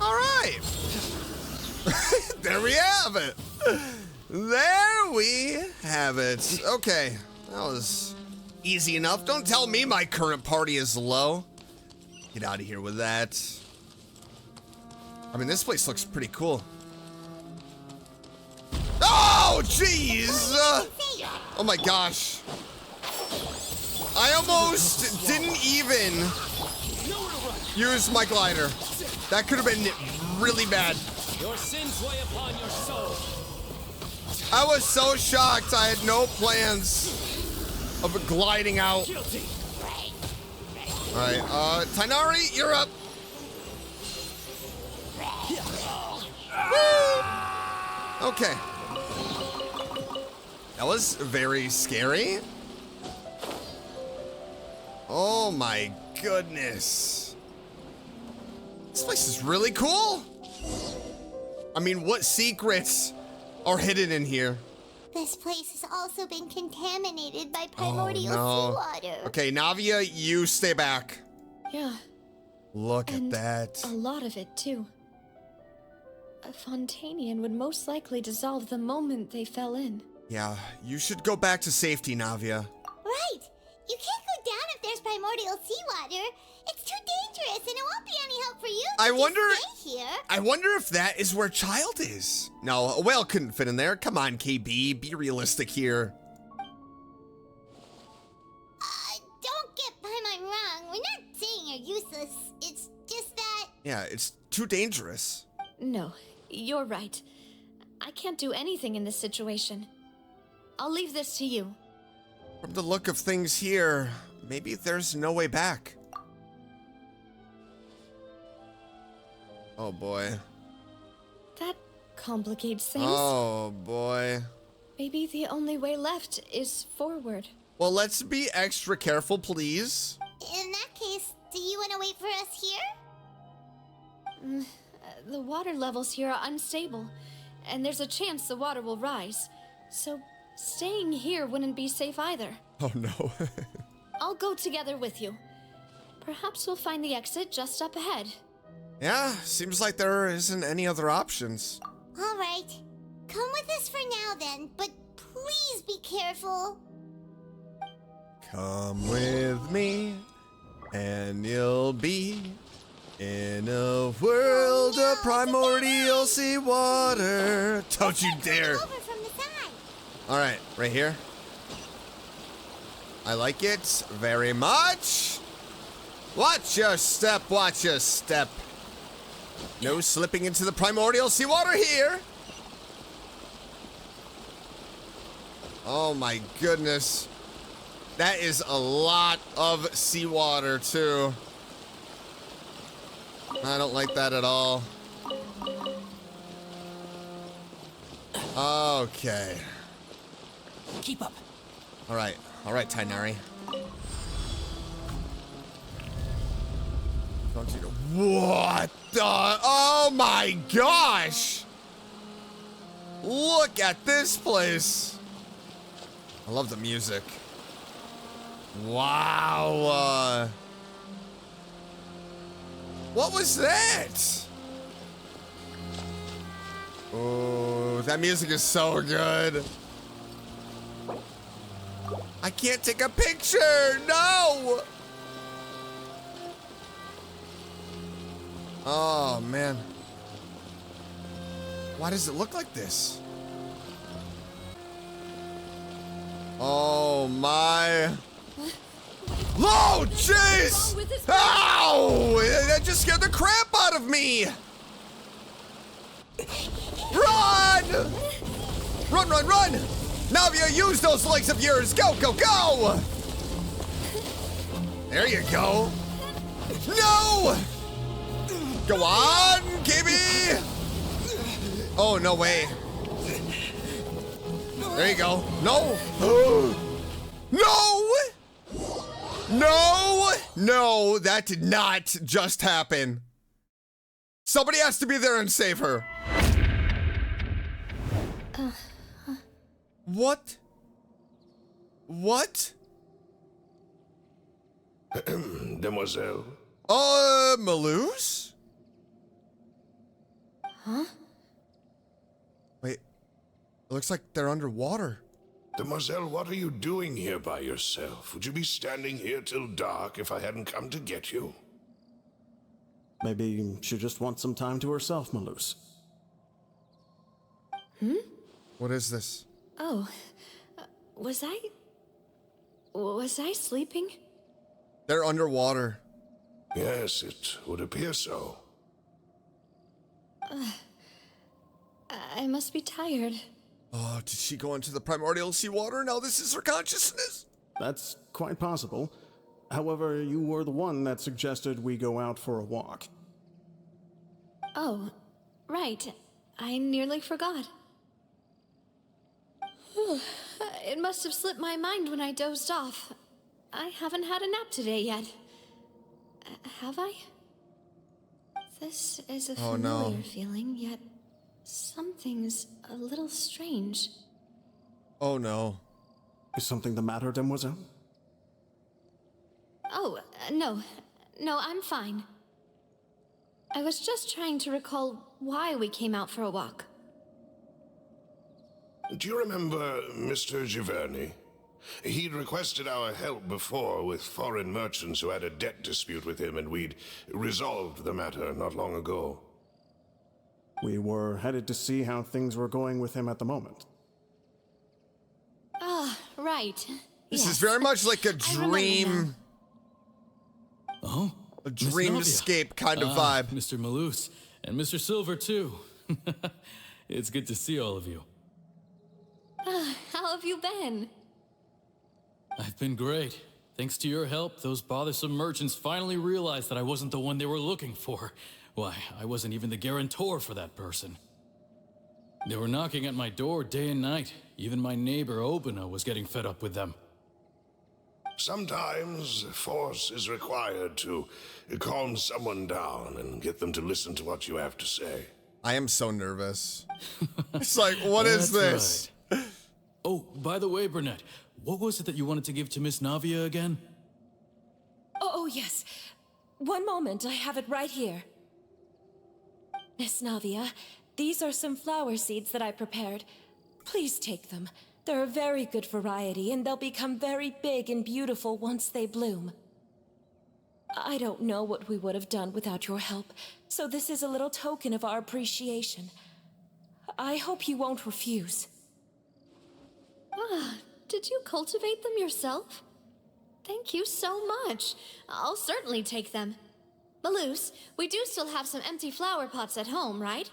All right. There we have it. There we have it. Okay. That was easy enough. Don't tell me my current party is low. Get out of here with that. I mean, this place looks pretty cool. Oh, jeez! Oh my gosh. I almost didn't even use my glider. That could have been really bad. Your sins weigh upon your soul. I was so shocked. I had no plans of gliding out. Guilty. All right, Tainari, you're up. Woo! Okay. That was very scary. Oh my goodness. This place is really cool. I mean, what secrets are hidden in here? This place has also been contaminated by primordial seawater. Okay, Navia, you stay back. Yeah, Look and at that. a lot of it, too. A Fontainian would most likely dissolve the moment they fell in. Yeah, you should go back to safety, Navia. Right. You can't go down if there's primordial seawater. It's too dangerous and it won't be any help for you. I if you wonder- stay here. I wonder if that is where Child is. No, a whale couldn't fit in there. Come on, KB, be realistic here. Don't get Paimon wrong. We're not saying you're useless. It's just that... Yeah, it's too dangerous. No, you're right. I can't do anything in this situation. I'll leave this to you. From the look of things here, maybe there's no way back. Oh boy. That complicates things. Oh boy. Maybe the only way left is forward. Well, let's be extra careful, please. In that case, do you want to wait for us here? The water levels here are unstable, and there's a chance the water will rise. So staying here wouldn't be safe either. Oh no. I'll go together with you. Perhaps we'll find the exit just up ahead. Yeah, seems like there isn't any other options. All right. Come with us for now then, but please be careful. Come with me, and you'll be in a world of primordial seawater. Don't you dare. Over from the side. All right, right here. I like it very much. Watch your step, watch your step. No slipping into the primordial seawater here. Oh my goodness. That is a lot of seawater too. I don't like that at all. Okay. Keep up. All right, Tainari. Don't you know what the? Oh my gosh! Look at this place. I love the music. Wow. What was that? Oh, that music is so good. I can't take a picture. No. Oh, man. Why does it look like this? Oh, my. Oh, jeez! Ow! That just scared the crap out of me! Run! Run, run, run! Navia, use those legs of yours! Go, go, go! There you go. No! Go on, Gibby! Oh, no way. There you go. No! No! No! No, that did not just happen. Somebody has to be there and save her. What? What? Demoiselle? Maloose? Huh? Wait, it looks like they're underwater. Demoiselle, what are you doing here by yourself? Would you be standing here till dark if I hadn't come to get you? Maybe she just wants some time to herself, Maloose. What is this? Oh, was I sleeping? They're underwater. Yes, it would appear so. I must be tired. Oh, did she go into the primordial seawater? Now this is her consciousness? That's quite possible. However, you were the one that suggested we go out for a walk. Oh, right. I nearly forgot. It must have slipped my mind when I dozed off. I haven't had a nap today yet. Have I? This is a familiar feeling, yet something's a little strange. Oh no. Is something the matter, Demoiselle? Oh, no. No, I'm fine. I was just trying to recall why we came out for a walk. Do you remember Mr. Giverny? He'd requested our help before with foreign merchants who had a debt dispute with him, and we'd resolved the matter not long ago. We were headed to see how things were going with him at the moment. Ah, right. This is very much like a dream. Oh? A dreamscape kind of vibe. Mr. Maloose, and Mr. Silver, too. It's good to see all of you. How have you been? I've been great. Thanks to your help, those bothersome merchants finally realized that I wasn't the one they were looking for. Why, I wasn't even the guarantor for that person. They were knocking at my door day and night. Even my neighbor, Obina, was getting fed up with them. Sometimes force is required to calm someone down and get them to listen to what you have to say. I am so nervous. It's like, what is this? Right. Oh, by the way, Burnett, what was it that you wanted to give to Miss Navia again? Oh, yes. One moment, I have it right here. Miss Navia, these are some flower seeds that I prepared. Please take them. They're a very good variety, and they'll become very big and beautiful once they bloom. I don't know what we would have done without your help, so this is a little token of our appreciation. I hope you won't refuse. Ah, did you cultivate them yourself? Thank you so much. I'll certainly take them. Maloose, we do still have some empty flower pots at home, right?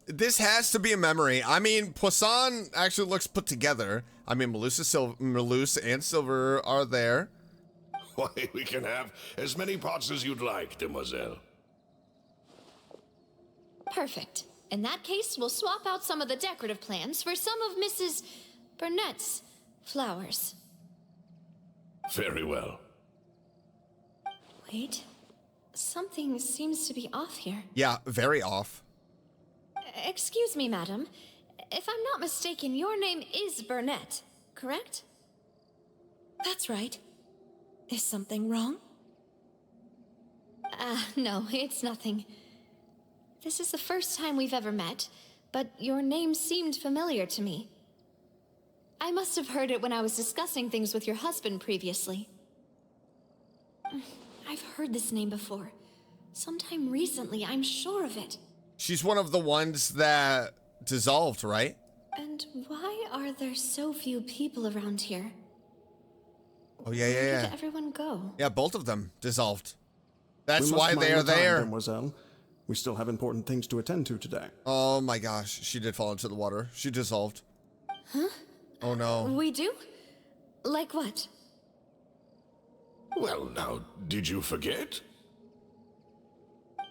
This has to be a memory. I mean, Poisson actually looks put together. I mean, Maloose and Silver are there. Why, we can have as many pots as you'd like, Demoiselle. Perfect. In that case, we'll swap out some of the decorative plants for some of Mrs. Burnett's flowers. Very well. Wait. Something seems to be off here. Yeah, very off. Excuse me, madam. If I'm not mistaken, your name is Burnett, correct? That's right. Is something wrong? No, it's nothing. This is the first time we've ever met, but your name seemed familiar to me. I must have heard it when I was discussing things with your husband previously. I've heard this name before. Sometime recently, I'm sure of it. She's one of the ones that dissolved, right? And why are there so few people around here? Oh, yeah. Where did everyone go? Yeah, both of them dissolved. That's We must why mind they are the time, there. Demoiselle. We still have important things to attend to today. Oh my gosh, she did fall into the water. She dissolved. Huh? Oh no. We do? Like what? Well, now, did you forget?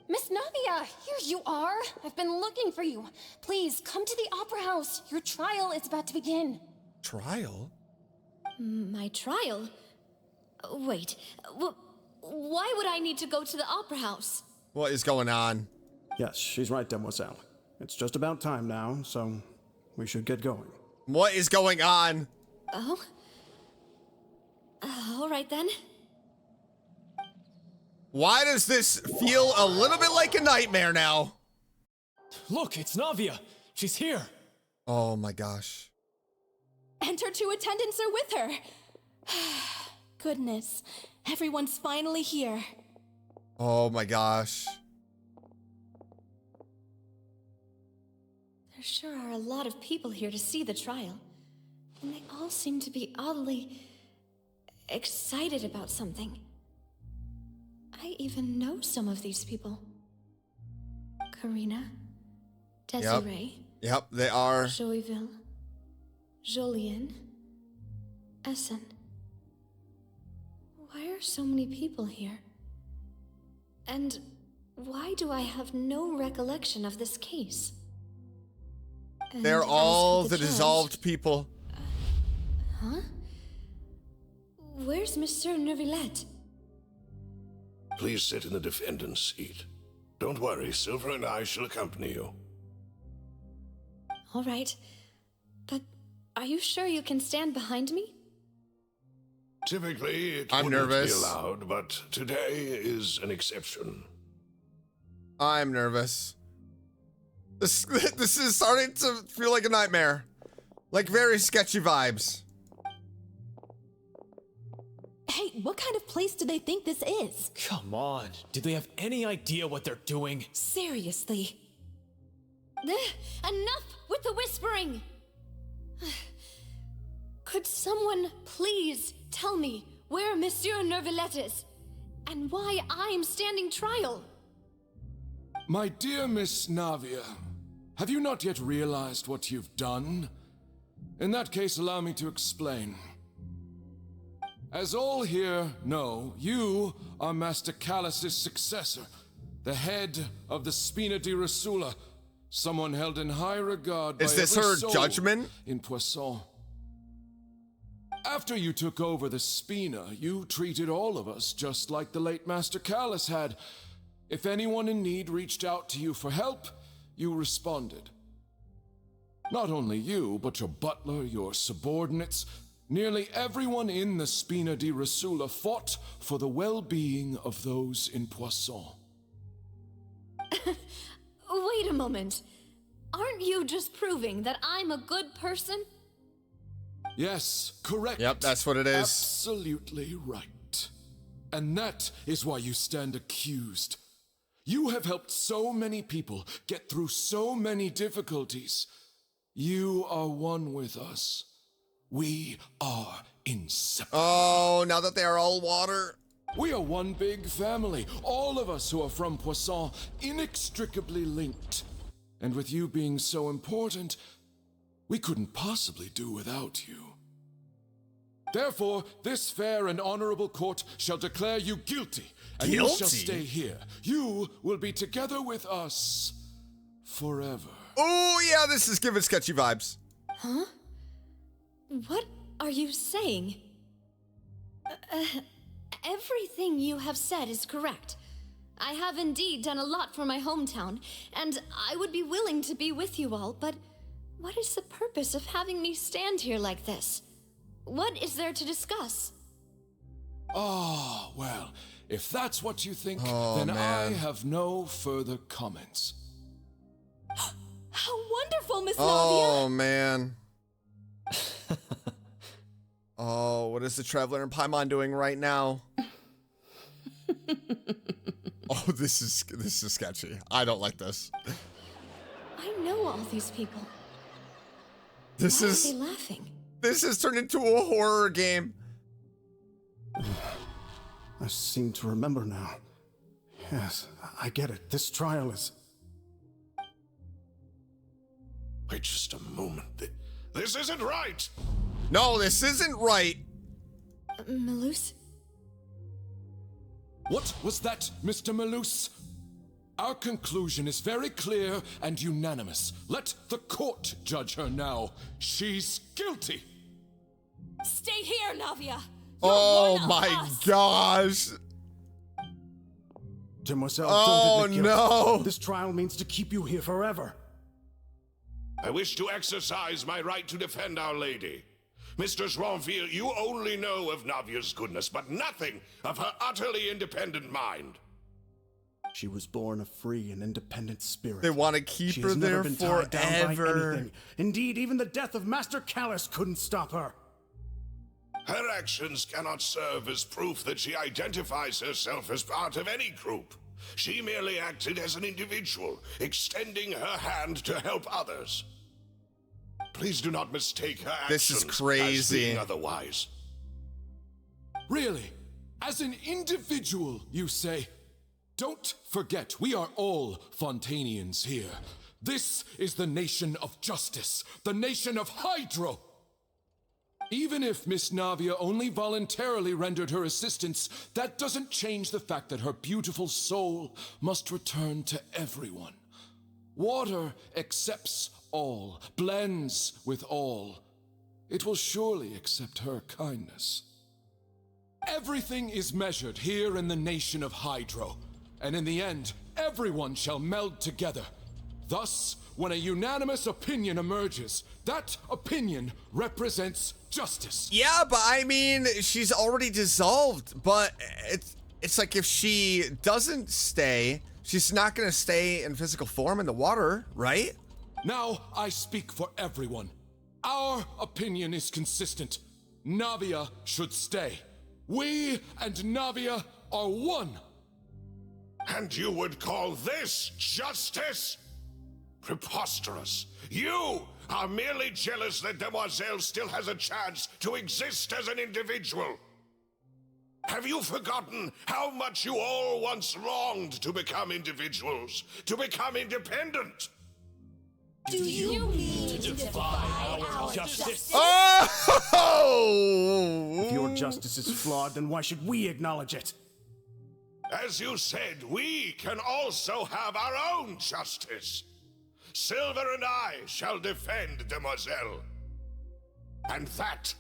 Miss Navia, here you are. I've been looking for you. Please, come to the Opera House. Your trial is about to begin. Trial? My trial? Wait, why would I need to go to the Opera House? What is going on? Yes, she's right, Demoiselle. It's just about time now, so we should get going. What is going on? Oh? All right then. Why does this feel a little bit like a nightmare now? Look, it's Navia. She's here. Oh my gosh. And her two attendants are with her. Goodness, everyone's finally here. Oh my gosh. There sure are a lot of people here to see the trial. And they all seem to be oddly excited about something. I even know some of these people. Karina, Desiree. Yep, they are. Joyville, Jolien, Essen. Why are so many people here? And why do I have no recollection of this case? And They're as all for the judge- dissolved people. Huh? Where's Monsieur Neuvillette? Please sit in the defendant's seat. Don't worry, Silver and I shall accompany you. All right. But are you sure you can stand behind me? Typically, it I'm wouldn't nervous. be allowed, but today is an exception. I'm nervous. This is starting to feel like a nightmare. Like very sketchy vibes. Hey, what kind of place do they think this is? Come on. Do they have any idea what they're doing? Seriously. Enough with the whispering! Could someone please tell me where Monsieur Neuvillette is? And why I'm standing trial? My dear Miss Navia, have you not yet realized what you've done? In that case, allow me to explain. As all here know, you are Master Callus's successor, the head of the Spina di Rasula, someone held in high regard by Is this every her soul judgment? in Poisson. After you took over the Spina, you treated all of us just like the late Master Callus had. If anyone in need reached out to you for help, you responded. Not only you, but your butler, your subordinates, nearly everyone in the Spina di Rasula fought for the well-being of those in Poisson. Wait a moment. Aren't you just proving that I'm a good person? Yes, correct. Yep, that's what it is. Absolutely right. And that is why you stand accused. You have helped so many people get through so many difficulties. You are one with us. We are inseparable. Oh, now that they are all water. We are one big family, all of us who are from Poisson, inextricably linked. And with you being so important, we couldn't possibly do without you. Therefore, this fair and honorable court shall declare you guilty, and you shall stay here. You will be together with us forever. Oh, yeah, this is giving sketchy vibes. Huh? What are you saying? Everything you have said is correct. I have indeed done a lot for my hometown, and I would be willing to be with you all, but what is the purpose of having me stand here like this? What is there to discuss? Ah, well, if that's what you think, Oh, then man. I have no further comments. How wonderful, Miss Oh, man. Oh, what is the Traveler in Paimon doing right now? Oh, this is sketchy. I don't like this. I know all these people. This Why is are they laughing? This has turned into a horror game. I seem to remember now. Yes, I get it. This trial is... Wait just a moment. This isn't right! No, this isn't right. Malus? What was that, Mr. Malus? Our conclusion is very clear and unanimous. Let the court judge her now. She's guilty. Stay here, Navia. Oh my gosh. Demoiselle, Oh, don't admit guilt. no. This trial means to keep you here forever. I wish to exercise my right to defend Our Lady. Mr. Joinville, you only know of Navia's goodness, but nothing of her utterly independent mind. She was born a free and independent spirit. They want to keep She her has never there been tied down by forever. anything. Indeed, even the death of Master Callus couldn't stop her. Her actions cannot serve as proof that she identifies herself as part of any group. She merely acted as an individual, extending her hand to help others. Please do not mistake her This actions is crazy. as being otherwise. Really? As an individual, you say? Don't forget, we are all Fontainians here. This is the nation of justice, the nation of Hydro. Even if Miss Navia only voluntarily rendered her assistance, that doesn't change the fact that her beautiful soul must return to everyone. Water accepts all, blends with all. It will surely accept her kindness. Everything is measured here in the nation of Hydro, and in the end, everyone shall meld together. Thus, when a unanimous opinion emerges, that opinion represents justice. Yeah, but I mean, she's already dissolved, but it's like if she doesn't stay, she's not going to stay in physical form in the water, right? Now I speak for everyone. Our opinion is consistent. Navia should stay. We and Navia are one. And you would call this justice? Preposterous. You are merely jealous that Demoiselle still has a chance to exist as an individual. Have you forgotten how much you all once longed to become individuals, to become independent? Do you mean to defy our justice? Oh! If your justice is flawed, then why should we acknowledge it? As you said, we can also have our own justice. Silver and I shall defend Demoiselle. And that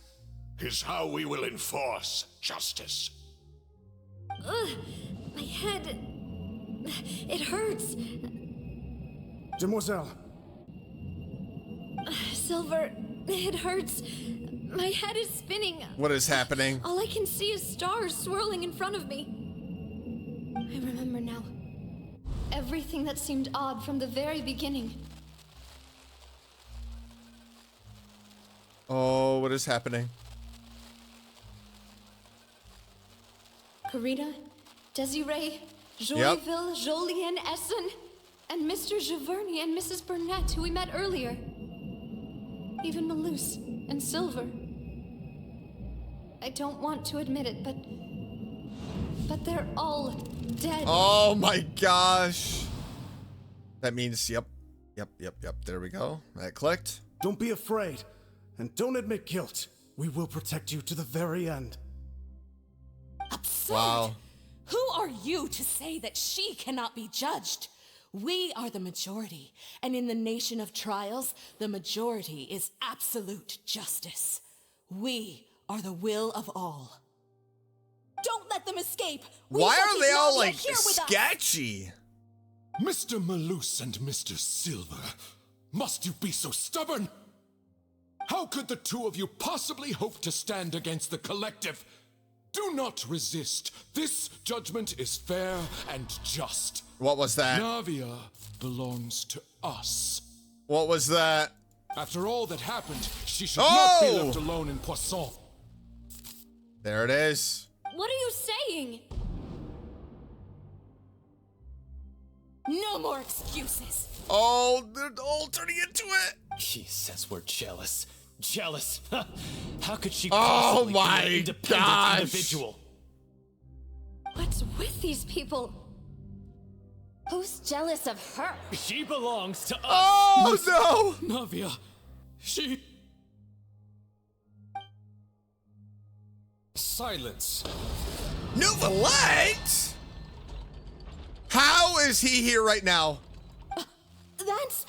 is how we will enforce justice. Ugh, my head. It hurts. Demoiselle. Silver, it hurts. My head is spinning. What is happening? All I can see is stars swirling in front of me. I remember now. Everything that seemed odd from the very beginning. Oh, what is happening? Karina, Desiree, Joyville, Jolien, Essen, and Mr. Giverny and Mrs. Burnett, who we met earlier. Even Malus and Silver. I don't want to admit it, but they're all dead. Oh my gosh. That means, yep. There we go. That clicked. Don't be afraid, and don't admit guilt. We will protect you to the very end. Absurd! Wow. Who are you to say that she cannot be judged? We are the majority, and in the nation of trials, the majority is absolute justice. We are the will of all. Don't let them escape! Why are they all like sketchy? Mr. Malus and Mr. Silver, must you be so stubborn? How could the two of you possibly hope to stand against the collective? Do not resist. This judgment is fair and just. What was that? Navia belongs to us. What was that? After all that happened, she should not be left alone in Poisson. There it is. What are you saying? No more excuses. Oh, they're all turning into it. She says we're jealous. Jealous? How could she Oh possibly be my an independent gosh. individual? What's with these people? Who's jealous of her? She belongs to us. Oh no! Navia, she... Silence. Nouvellette? How is he here right now? That's...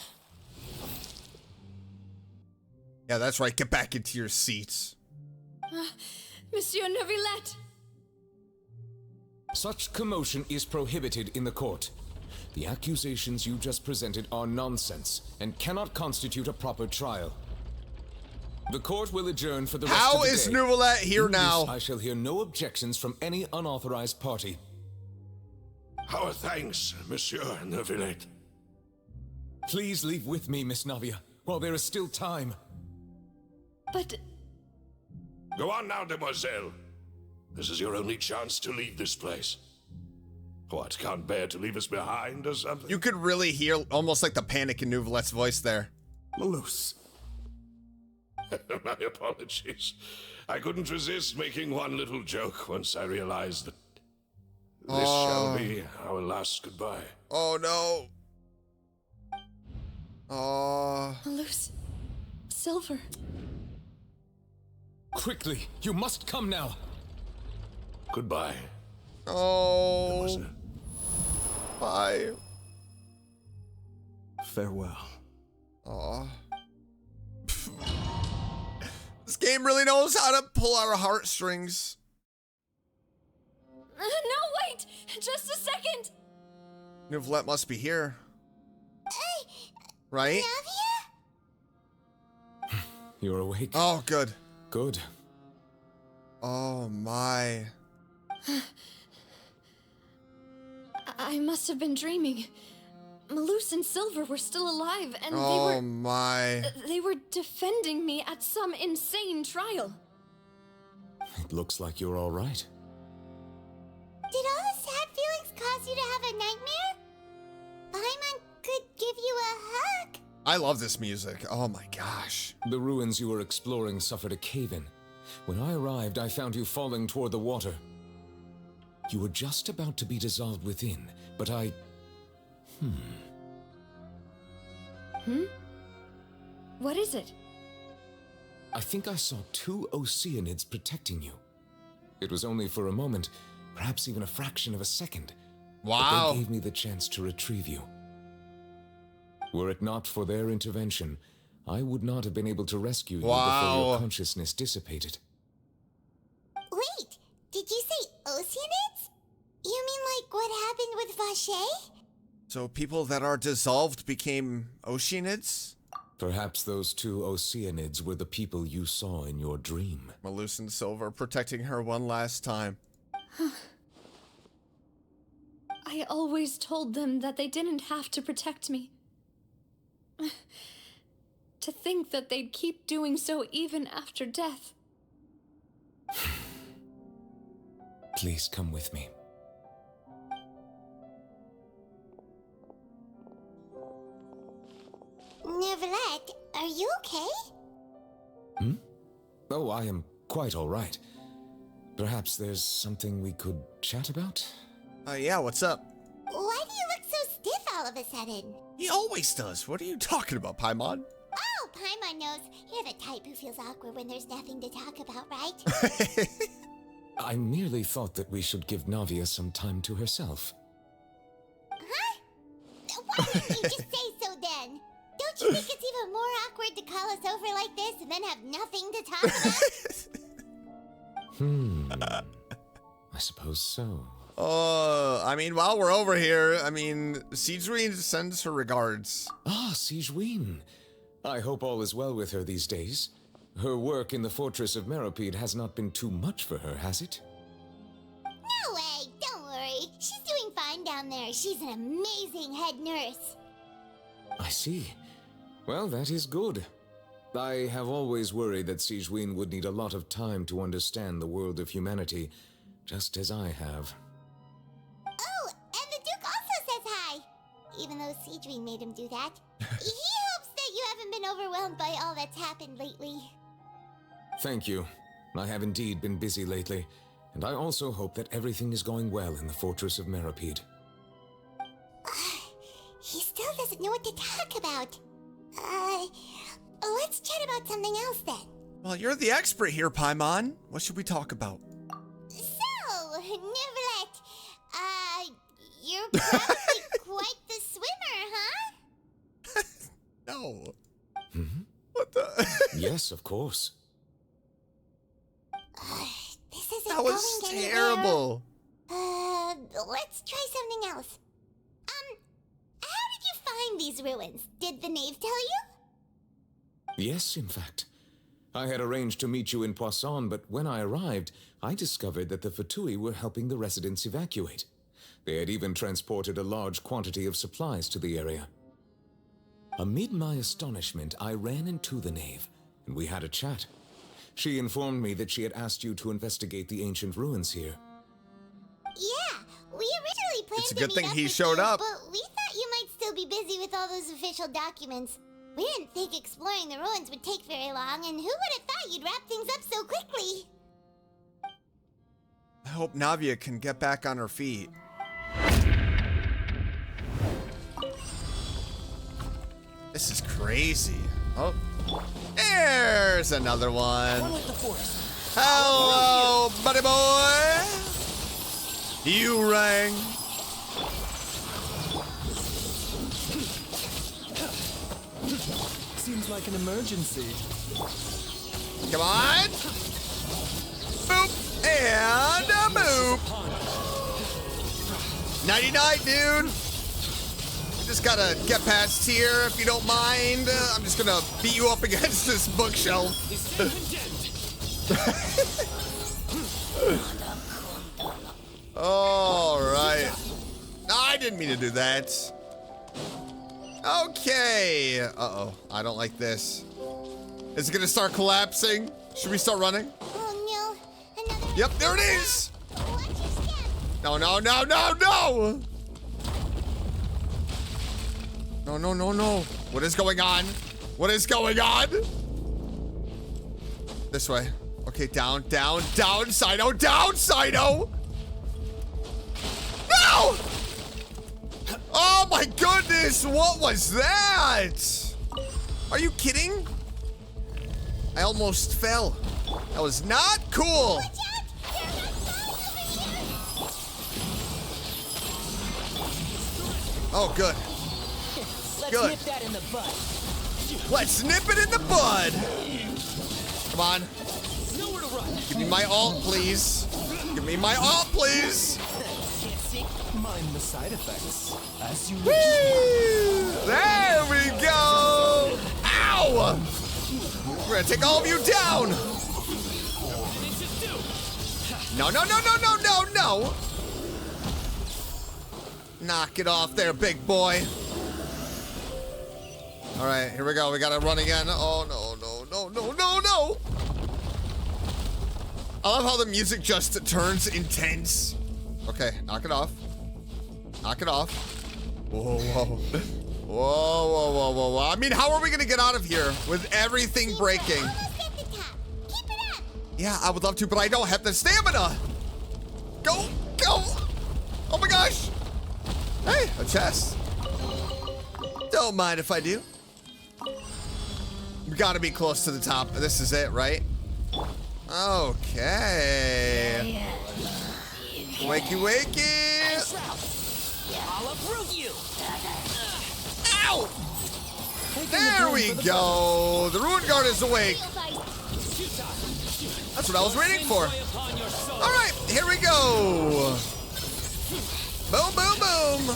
Yeah, that's right. Get back into your seats. Monsieur Neuvillette. Such commotion is prohibited in the court. The accusations you just presented are nonsense and cannot constitute a proper trial. The court will adjourn for the rest of the day. How is Nouvellette here In this, now? I shall hear no objections from any unauthorized party. Our thanks, Monsieur Neuvillette. Please leave with me, Miss Navia, while there is still time. But... Go on now, Demoiselle. This is your only chance to leave this place. What, can't bear to leave us behind or something? You could really hear almost like the panic in Nouvellette's voice there. Malus. My apologies. I couldn't resist making one little joke once I realized that this shall be our last goodbye. Oh no. Oh. Malus. Silver. Quickly, you must come now. Goodbye. Oh. Bye. Farewell. Aw. This game really knows how to pull our heartstrings. No, wait! Just a second! Nouvellette must be here. Right? You're awake. Oh, good. Good. Oh, my. I must have been dreaming. Malus and Silver were still alive, and Oh, my. they were defending me at some insane trial. It looks like you're all right. Did all the sad feelings cause you to have a nightmare? Paimon could give you a hug. I love this music. Oh, my gosh. The ruins you were exploring suffered a cave-in. When I arrived, I found you falling toward the water. You were just about to be dissolved within, but I... What is it? I think I saw 2 Oceanids protecting you. It was only for a moment, perhaps even a fraction of a second. Wow. But they gave me the chance to retrieve you. Were it not for their intervention, I would not have been able to rescue you before your consciousness dissipated. Wait, did you say Oceanids? You mean like what happened with Vache? So people that are dissolved became Oceanids? Perhaps those 2 Oceanids were the people you saw in your dream. Malus and Silver protecting her one last time. I always told them that they didn't have to protect me. To think that they'd keep doing so even after death. Please come with me. Neverlet, are you okay? Oh, I am quite all right. Perhaps there's something we could chat about? Yeah, what's up? Why do you look so stiff all of a sudden? He always does. What are you talking about, Paimon? Oh, Paimon knows. You're the type who feels awkward when there's nothing to talk about, right? I merely thought that we should give Navia some time to herself. Huh? Why didn't you just say so then? Don't you think it's even more awkward to call us over like this and then have nothing to talk about? I suppose so. I mean, while we're over here, I mean, Sigewinne sends her regards. Ah, Sigewinne. I hope all is well with her these days. Her work in the Fortress of Meropide has not been too much for her, has it? No way, don't worry. She's doing fine down there. She's an amazing head nurse. I see. Well, that is good. I have always worried that Sigewinne would need a lot of time to understand the world of humanity, just as I have. Oh, and the Duke also says hi. Even though Sigewinne made him do that. He hopes that you haven't been overwhelmed by all that's happened lately. Thank you. I have indeed been busy lately, and I also hope that everything is going well in the Fortress of Meropide. He still doesn't know what to talk about. Let's chat about something else then. Well, you're the expert here, Paimon. What should we talk about? So, Neverlet, you're probably quite the swimmer, huh? No. What the? Yes, of course. This isn't That was going terrible. anywhere. Let's try something else. How did you find these ruins? Did the knave tell you? Yes, in fact. I had arranged to meet you in Poisson, but when I arrived, I discovered that the Fatui were helping the residents evacuate. They had even transported a large quantity of supplies to the area. Amid my astonishment, I ran into the knave, and we had a chat. She informed me that she had asked you to investigate the ancient ruins here. Yeah, we originally planned It's a to good meet thing up he with showed you, up. But we thought you might still be busy with all those official documents. We didn't think exploring the ruins would take very long, and who would have thought you'd wrap things up so quickly? I hope Navia can get back on her feet. This is crazy. Oh, there's another one. Hello, buddy boy. You rang. Seems like an emergency. Come on. Boop and a boop. 99, dude. Just gotta get past here if you don't mind. I'm just gonna beat you up against this bookshelf. All right. I didn't mean to do that. Okay. Uh-oh. I don't like this. Is it gonna start collapsing? Should we start running? Oh no, another. Yep, there it is. Watch your step. No, no, no, no, no. No, no, no, no. What is going on? What is going on? This way. Okay, down, down, down, Sido, down, Sido! No! Oh my goodness, what was that? Are you kidding? I almost fell. That was not cool. Watch out! There are not bombs over here! Oh, good. Let's Good. nip that in the bud. Let's nip it in the bud. Come on. Nowhere to run. Give me my ult, please. Give me my ult, please. Can't see. Mind the side effects. As you Whee! There we go. Ow! We're gonna take all of you down. No, no, no, no, no, no, no. Knock it off there, big boy. All right, here we go. We gotta run again. Oh, no, no, no, no, no, no. I love how the music just turns intense. Okay, knock it off. Knock it off. Whoa, whoa. Whoa, whoa, whoa, whoa, whoa. I mean, how are we gonna get out of here with everything breaking? Yeah, I would love to, but I don't have the stamina. Go, go. Oh my gosh. Hey, a chest. Don't mind if I do. We gotta be close to the top. This is it, right? Okay. Wakey, wakey. I'll uproot you. Ow! There we go. The Ruin Guard is awake. That's what I was waiting for. All right, here we go. Boom, boom, boom.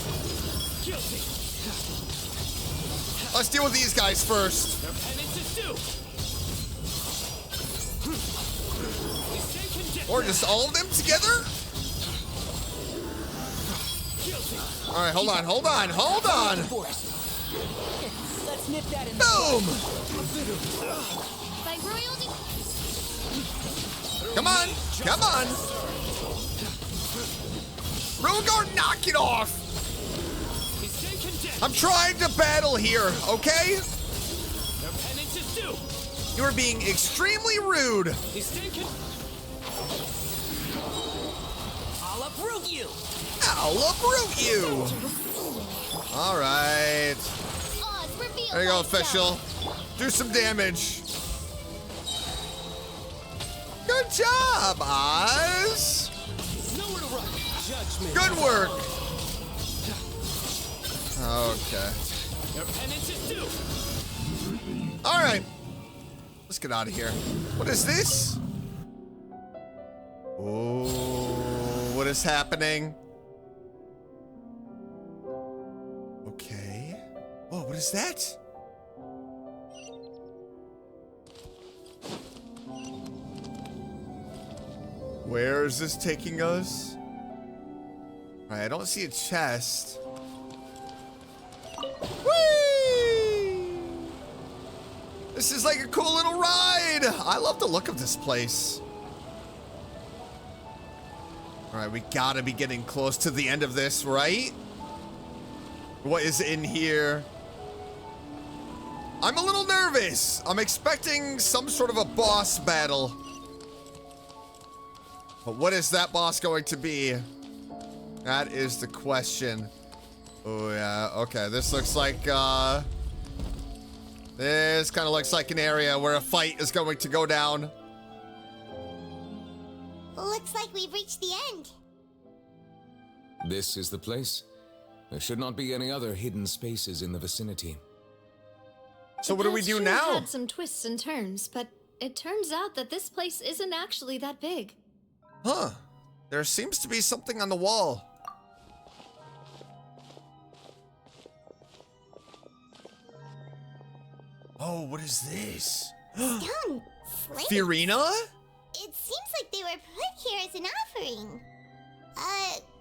Let's deal with these guys first. Or just all of them together? All right, hold on, hold on, hold on. Let's nip that in the Boom! By royalty. Come on, come on. Ruin Guard, knock it off. I'm trying to battle here, okay? You are being extremely rude. I'll uproot you. I'll uproot you. All right. There you go, official. Do some damage. Good job, Oz. Good work. Okay. All right. Let's get out of here. What is this? Oh, what is happening? Okay. Oh, what is that? Where is this taking us? All right, I don't see a chest. Whee! This is like a cool little ride. I love the look of this place. All right, we gotta be getting close to the end of this, right? What is in here? I'm a little nervous. I'm expecting some sort of a boss battle. But what is that boss going to be? That is the question. Oh yeah, okay, this looks like, this kind of looks like an area where a fight is going to go down. Looks like we've reached the end. This is the place. There should not be any other hidden spaces in the vicinity. So what do we do Sure now? had some twists and turns, but it turns out that this place isn't actually that big. Huh. There seems to be something on the wall. Oh, what is this? Stone slates. Fiorina? It seems like they were put here as an offering.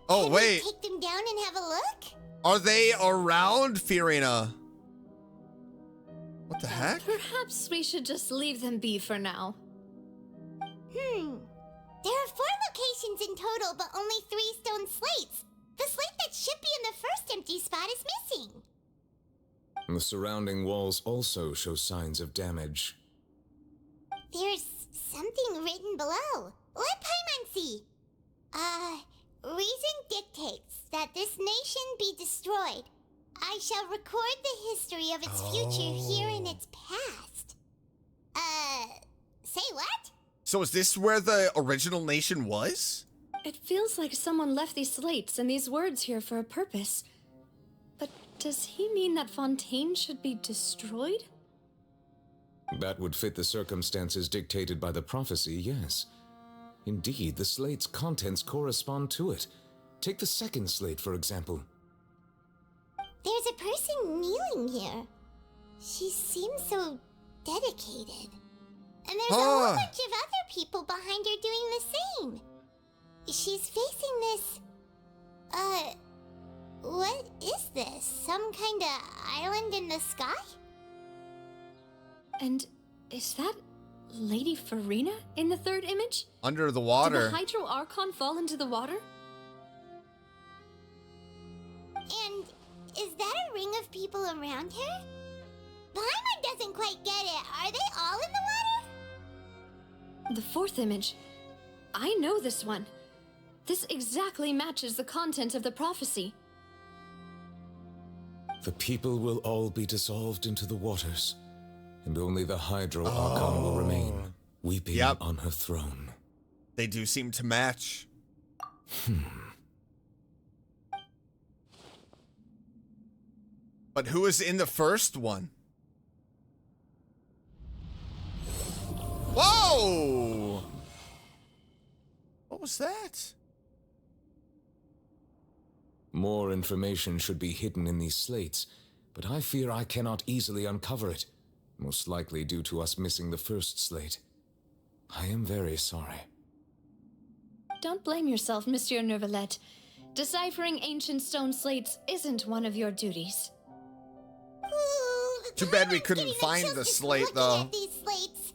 Oh, can wait. we take them down and have a look? Are they around Fiorina? What the heck? Perhaps we should just leave them be for now. There are 4 locations in total, but only 3 stone slates. The slate that should be in the first empty spot is missing. The surrounding walls also show signs of damage. There's something written below. Let Paimon see. Reason dictates that this nation be destroyed. I shall record the history of its future here in its past. So is this where the original nation was? It feels like someone left these slates and these words here for a purpose. But does he mean that Fontaine should be destroyed? That would fit the circumstances dictated by the prophecy, yes. Indeed, the slate's contents correspond to it. Take the second slate, for example. There's a person kneeling here. She seems so dedicated. And there's a whole bunch of other people behind her doing the same. She's facing this... what is this? Some kind of island in the sky? And is that Lady Farina in the third image? Under the water. Did the Hydro Archon fall into the water? And is that a ring of people around her? Paimon doesn't quite get it. Are they all in the water? The fourth image. I know this one. This exactly matches the content of the prophecy. The people will all be dissolved into the waters, and only the Hydro Archon will remain, weeping on her throne. They do seem to match. But who is in the first one? Whoa! What was that? More information should be hidden in these slates, but I fear I cannot easily uncover it, most likely due to us missing the first slate. I am very sorry. Don't blame yourself, Monsieur Neuvillette. Deciphering ancient stone slates isn't one of your duties. Too bad we couldn't find the slate, though. At these slates.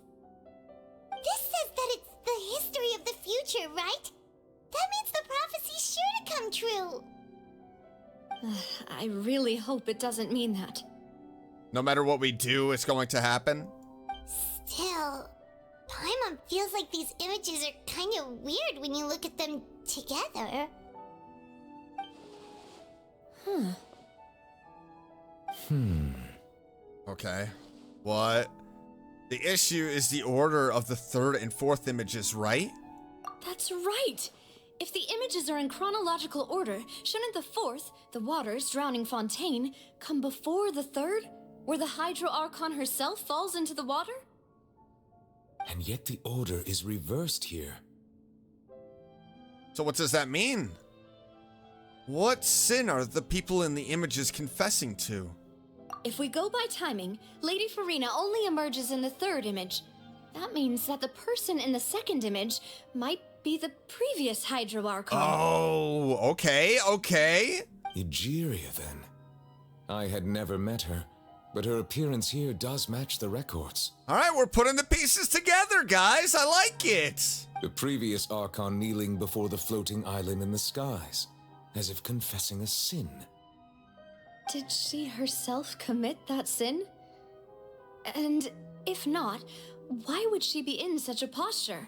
This says that it's the history of the future, right? That means the prophecy's sure to come true. I really hope it doesn't mean that. No matter what we do, it's going to happen? Still, Paimon feels like these images are kind of weird when you look at them together. Okay. What? The issue is the order of the third and fourth images, right? That's right! If the images are in chronological order, shouldn't the fourth, the waters drowning Fontaine, come before the third, where the Hydro Archon herself falls into the water? And yet the order is reversed here. So what does that mean? What sin are the people in the images confessing to? If we go by timing, Lady Farina only emerges in the third image. That means that the person in the second image might be the previous Hydro Archon. Oh, okay. Egeria, then. I had never met her, but her appearance here does match the records. All right, we're putting the pieces together, guys. I like it. The previous Archon kneeling before the floating island in the skies, as if confessing a sin. Did she herself commit that sin? And if not, why would she be in such a posture?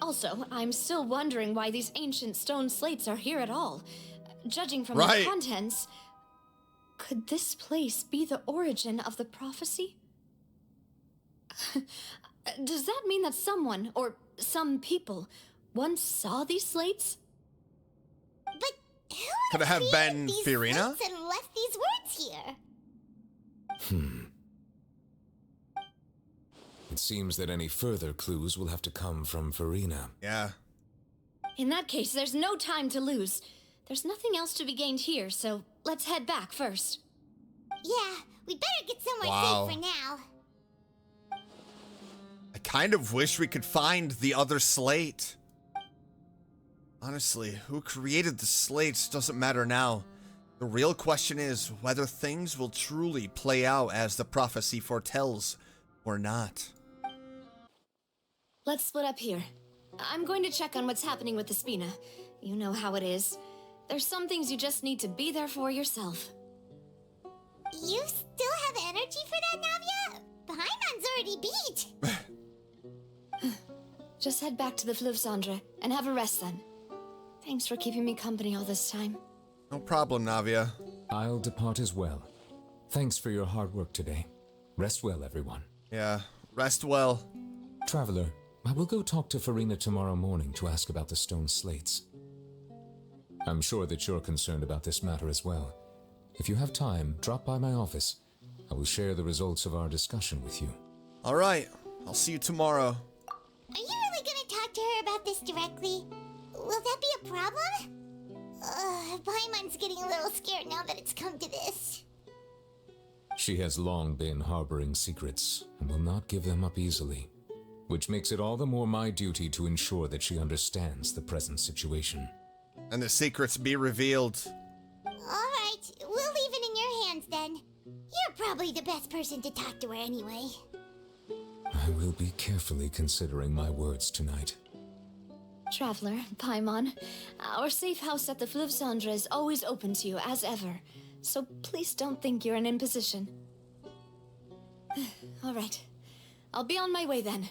Also, I'm still wondering why these ancient stone slates are here at all. Judging from the contents, could this place be the origin of the prophecy? Does that mean that someone, or some people, once saw these slates? But who could it have been Farina? And left these words here? It seems that any further clues will have to come from Farina. Yeah. In that case, there's no time to lose. There's nothing else to be gained here, so let's head back first. Yeah, we better get somewhere safe for now. I kind of wish we could find the other slate. Honestly, who created the slates doesn't matter now. The real question is whether things will truly play out as the prophecy foretells or not. Let's split up here. I'm going to check on what's happening with the Spina. You know how it is. There's some things you just need to be there for yourself. You still have energy for that, Navia? Paimon's already beat. Just head back to the Fleuve Cendre and have a rest then. Thanks for keeping me company all this time. No problem, Navia. I'll depart as well. Thanks for your hard work today. Rest well, everyone. Yeah, rest well. Traveler, I will go talk to Farina tomorrow morning to ask about the stone slates. I'm sure that you're concerned about this matter as well. If you have time, drop by my office. I will share the results of our discussion with you. All right, I'll see you tomorrow. Are you really gonna talk to her about this directly? Will that be a problem? Paimon's getting a little scared now that it's come to this. She has long been harboring secrets and will not give them up easily, which makes it all the more my duty to ensure that she understands the present situation. And the secrets be revealed. Alright, we'll leave it in your hands then. You're probably the best person to talk to her anyway. I will be carefully considering my words tonight. Traveler, Paimon, our safe house at the Fleuve Cendre is always open to you, as ever. So please don't think you're an imposition. All right. I'll be on my way then.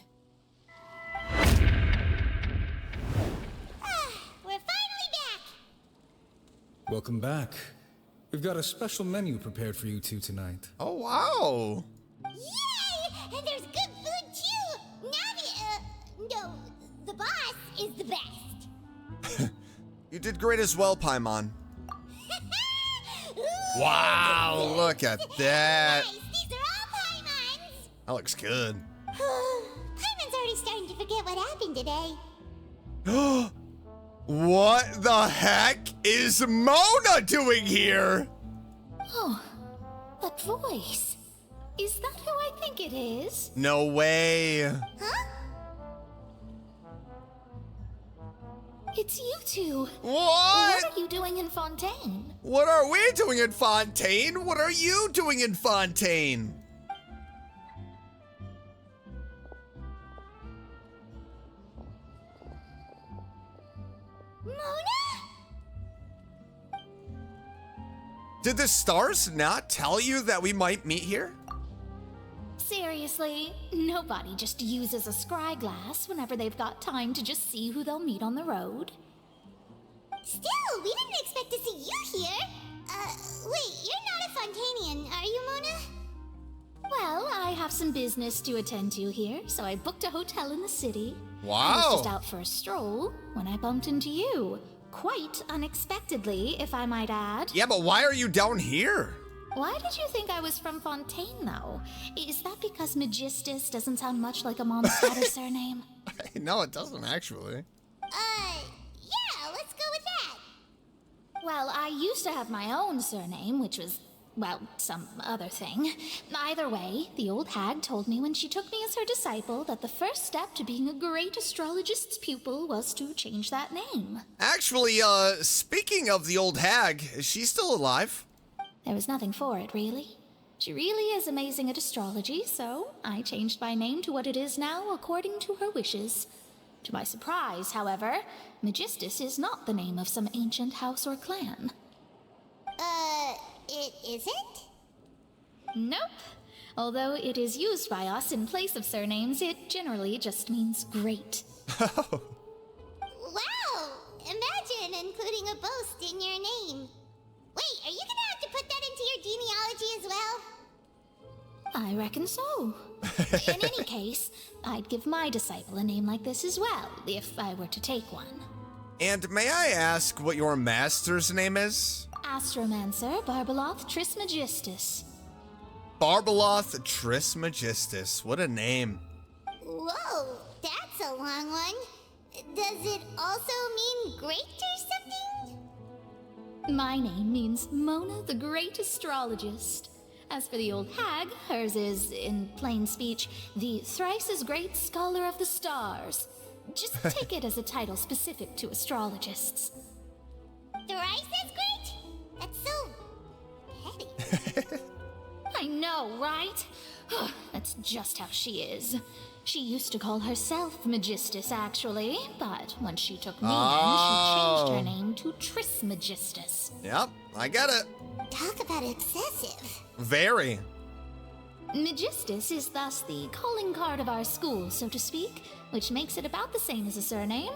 We're finally back! Welcome back. We've got a special menu prepared for you two tonight. Oh, wow! Yay! And there's good food too! No, the boss is the best. You did great as well, Paimon. Wow, look at that. Nice, these are all Paimon's! That looks good. Paimon's already starting to forget what happened today. What the heck is Mona doing here? Oh, that voice. Is that who I think it is? No way. Huh? It's you two. What? What are you doing in Fontaine? What are we doing in Fontaine? What are you doing in Fontaine? Mona? Did the stars not tell you that we might meet here? Seriously, nobody just uses a scry glass whenever they've got time to just see who they'll meet on the road. Still, we didn't expect to see you here. Wait, you're not a Fontainian, are you, Mona? Well, I have some business to attend to here, so I booked a hotel in the city. Wow. I was just out for a stroll when I bumped into you. Quite unexpectedly, if I might add. Yeah, but why are you down here? Why did you think I was from Fontaine, though? Is that because Magistus doesn't sound much like a Mondstadt surname? No, it doesn't actually. Yeah, let's go with that. Well, I used to have my own surname, which was, well, some other thing. Either way, the old hag told me when she took me as her disciple that the first step to being a great astrologist's pupil was to change that name. Actually, speaking of the old hag, is she still alive? There was nothing for it, really. She really is amazing at astrology, so I changed my name to what it is now according to her wishes. To my surprise, however, Magistus is not the name of some ancient house or clan. It isn't? Nope. Although it is used by us in place of surnames, it generally just means great. Wow! Imagine including a boast in your name. Wait, are you gonna have to put that into your genealogy as well? I reckon so. In any case, I'd give my disciple a name like this as well, if I were to take one. And may I ask what your master's name is? Astromancer Barbeloth Trismegistus. Barbeloth Trismegistus. What a name. Whoa, that's a long one. Does it also mean great or something? My name means Mona the Great Astrologist. As for the old hag, hers is, in plain speech, the thrice as great scholar of the stars. Just take it as a title specific to astrologists. Thrice as great? That's so petty. I know, right? That's just how she is. She used to call herself Magistus, actually, but when she took me in, she changed her name to Trismegistus. Yep, I get it. Talk about excessive. Very. Magistus is thus the calling card of our school, so to speak, which makes it about the same as a surname.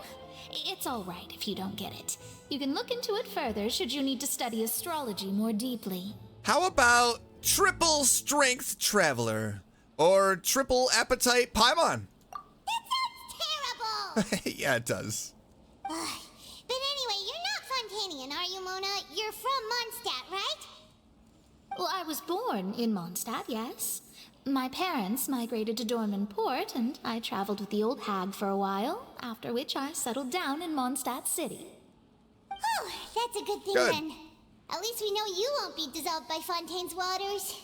It's all right if you don't get it. You can look into it further should you need to study astrology more deeply. How about triple strength traveler? Or triple appetite Paimon? That sounds Yeah, it does. But anyway, you're not Fontanian, are you, Mona? You're from Mondstadt, right? Well, I was born in Mondstadt, yes. My parents migrated to Dorman Port, and I traveled with the old hag for a while, after which I settled down in Mondstadt City. Oh, that's a good thing then. At least we know you won't be dissolved by Fontaine's waters.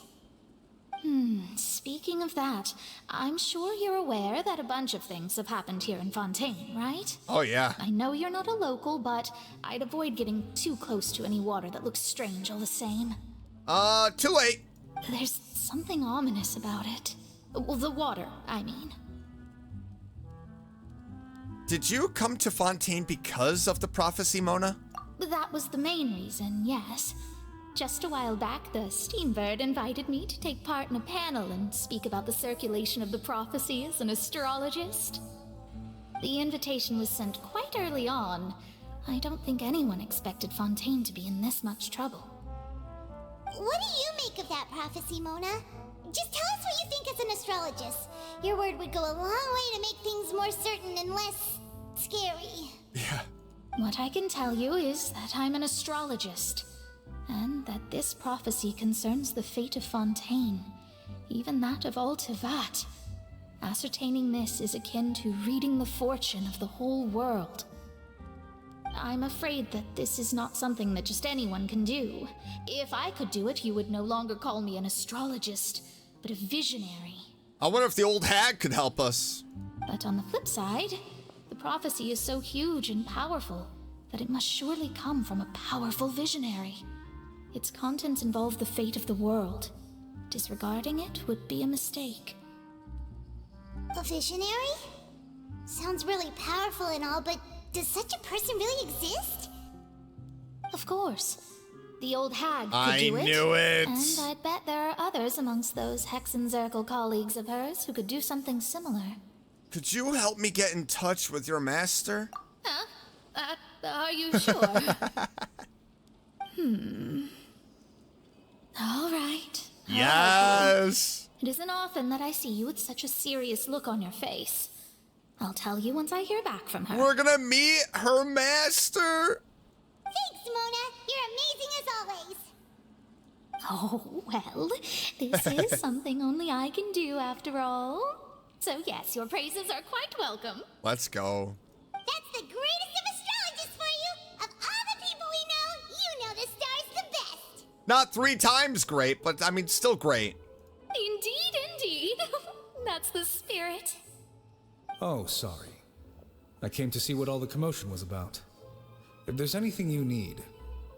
Speaking of that, I'm sure you're aware that a bunch of things have happened here in Fontaine, right? Oh, yeah. I know you're not a local, but I'd avoid getting too close to any water that looks strange all the same. Too late. There's something ominous about it. Well, the water, I mean. Did you come to Fontaine because of the prophecy, Mona? That was the main reason, yes. Just a while back, the Steambird invited me to take part in a panel and speak about the circulation of the prophecy as an astrologist. The invitation was sent quite early on. I don't think anyone expected Fontaine to be in this much trouble. What do you make of that prophecy, Mona? Just tell us what you think as an astrologist. Your word would go a long way to make things more certain and less scary. Yeah. What I can tell you is that I'm an astrologist, and that this prophecy concerns the fate of Fontaine, even that of all Tevat. Ascertaining this is akin to reading the fortune of the whole world. I'm afraid that this is not something that just anyone can do. If I could do it, you would no longer call me an astrologist, but a visionary. I wonder if the old hag could help us. But on the flip side, the prophecy is so huge and powerful that it must surely come from a powerful visionary. Its contents involve the fate of the world. Disregarding it would be a mistake. A visionary? Sounds really powerful and all, but does such a person really exist? Of course. The old hag could I do it. knew it. And I'd bet there are others amongst those Hexenzirkel colleagues of hers who could do something similar. Could you help me get in touch with your master? Huh? Are you sure? All right. Yes. It isn't often that I see you with such a serious look on your face. I'll tell you once I hear back from her. We're gonna meet her master. Thanks, Mona. You're amazing as always. Oh, well, this is something only I can do after all. So yes, your praises are quite welcome. Let's go. That's the greatest of astrologists for you. Of all the people we know, you know the star's the best. Not 3 times great, but I mean, still great. Indeed, indeed. That's the spirit. Oh, sorry. I came to see what all the commotion was about. If there's anything you need,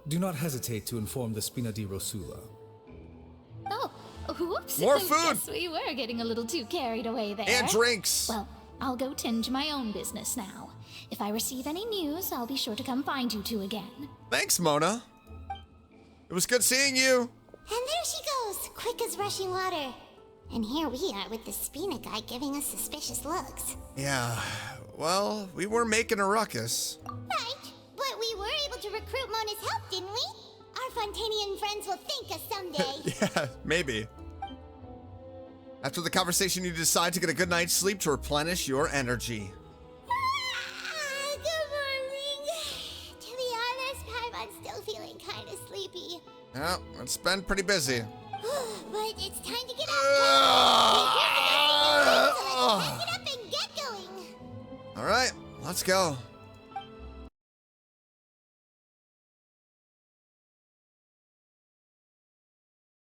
do not hesitate to inform the Spina di Rosula. Oh, whoops. More food. Guess we were getting a little too carried away there. And drinks. Well, I'll go tend to my own business now. If I receive any news, I'll be sure to come find you two again. Thanks, Mona. It was good seeing you. And there she goes, quick as rushing water. And here we are with the Spina guy giving us suspicious looks. Yeah, well, we were making a ruckus. Right, but we were able to recruit Mona's help, didn't we? Our Fontanian friends will thank us someday. Yeah, maybe. After the conversation, you decide to get a good night's sleep to replenish your energy. Good morning. To be honest, I'm still feeling kind of sleepy. Yeah, it's been pretty busy. But it's time to get up. So let's pack it up and get going. All right, let's go.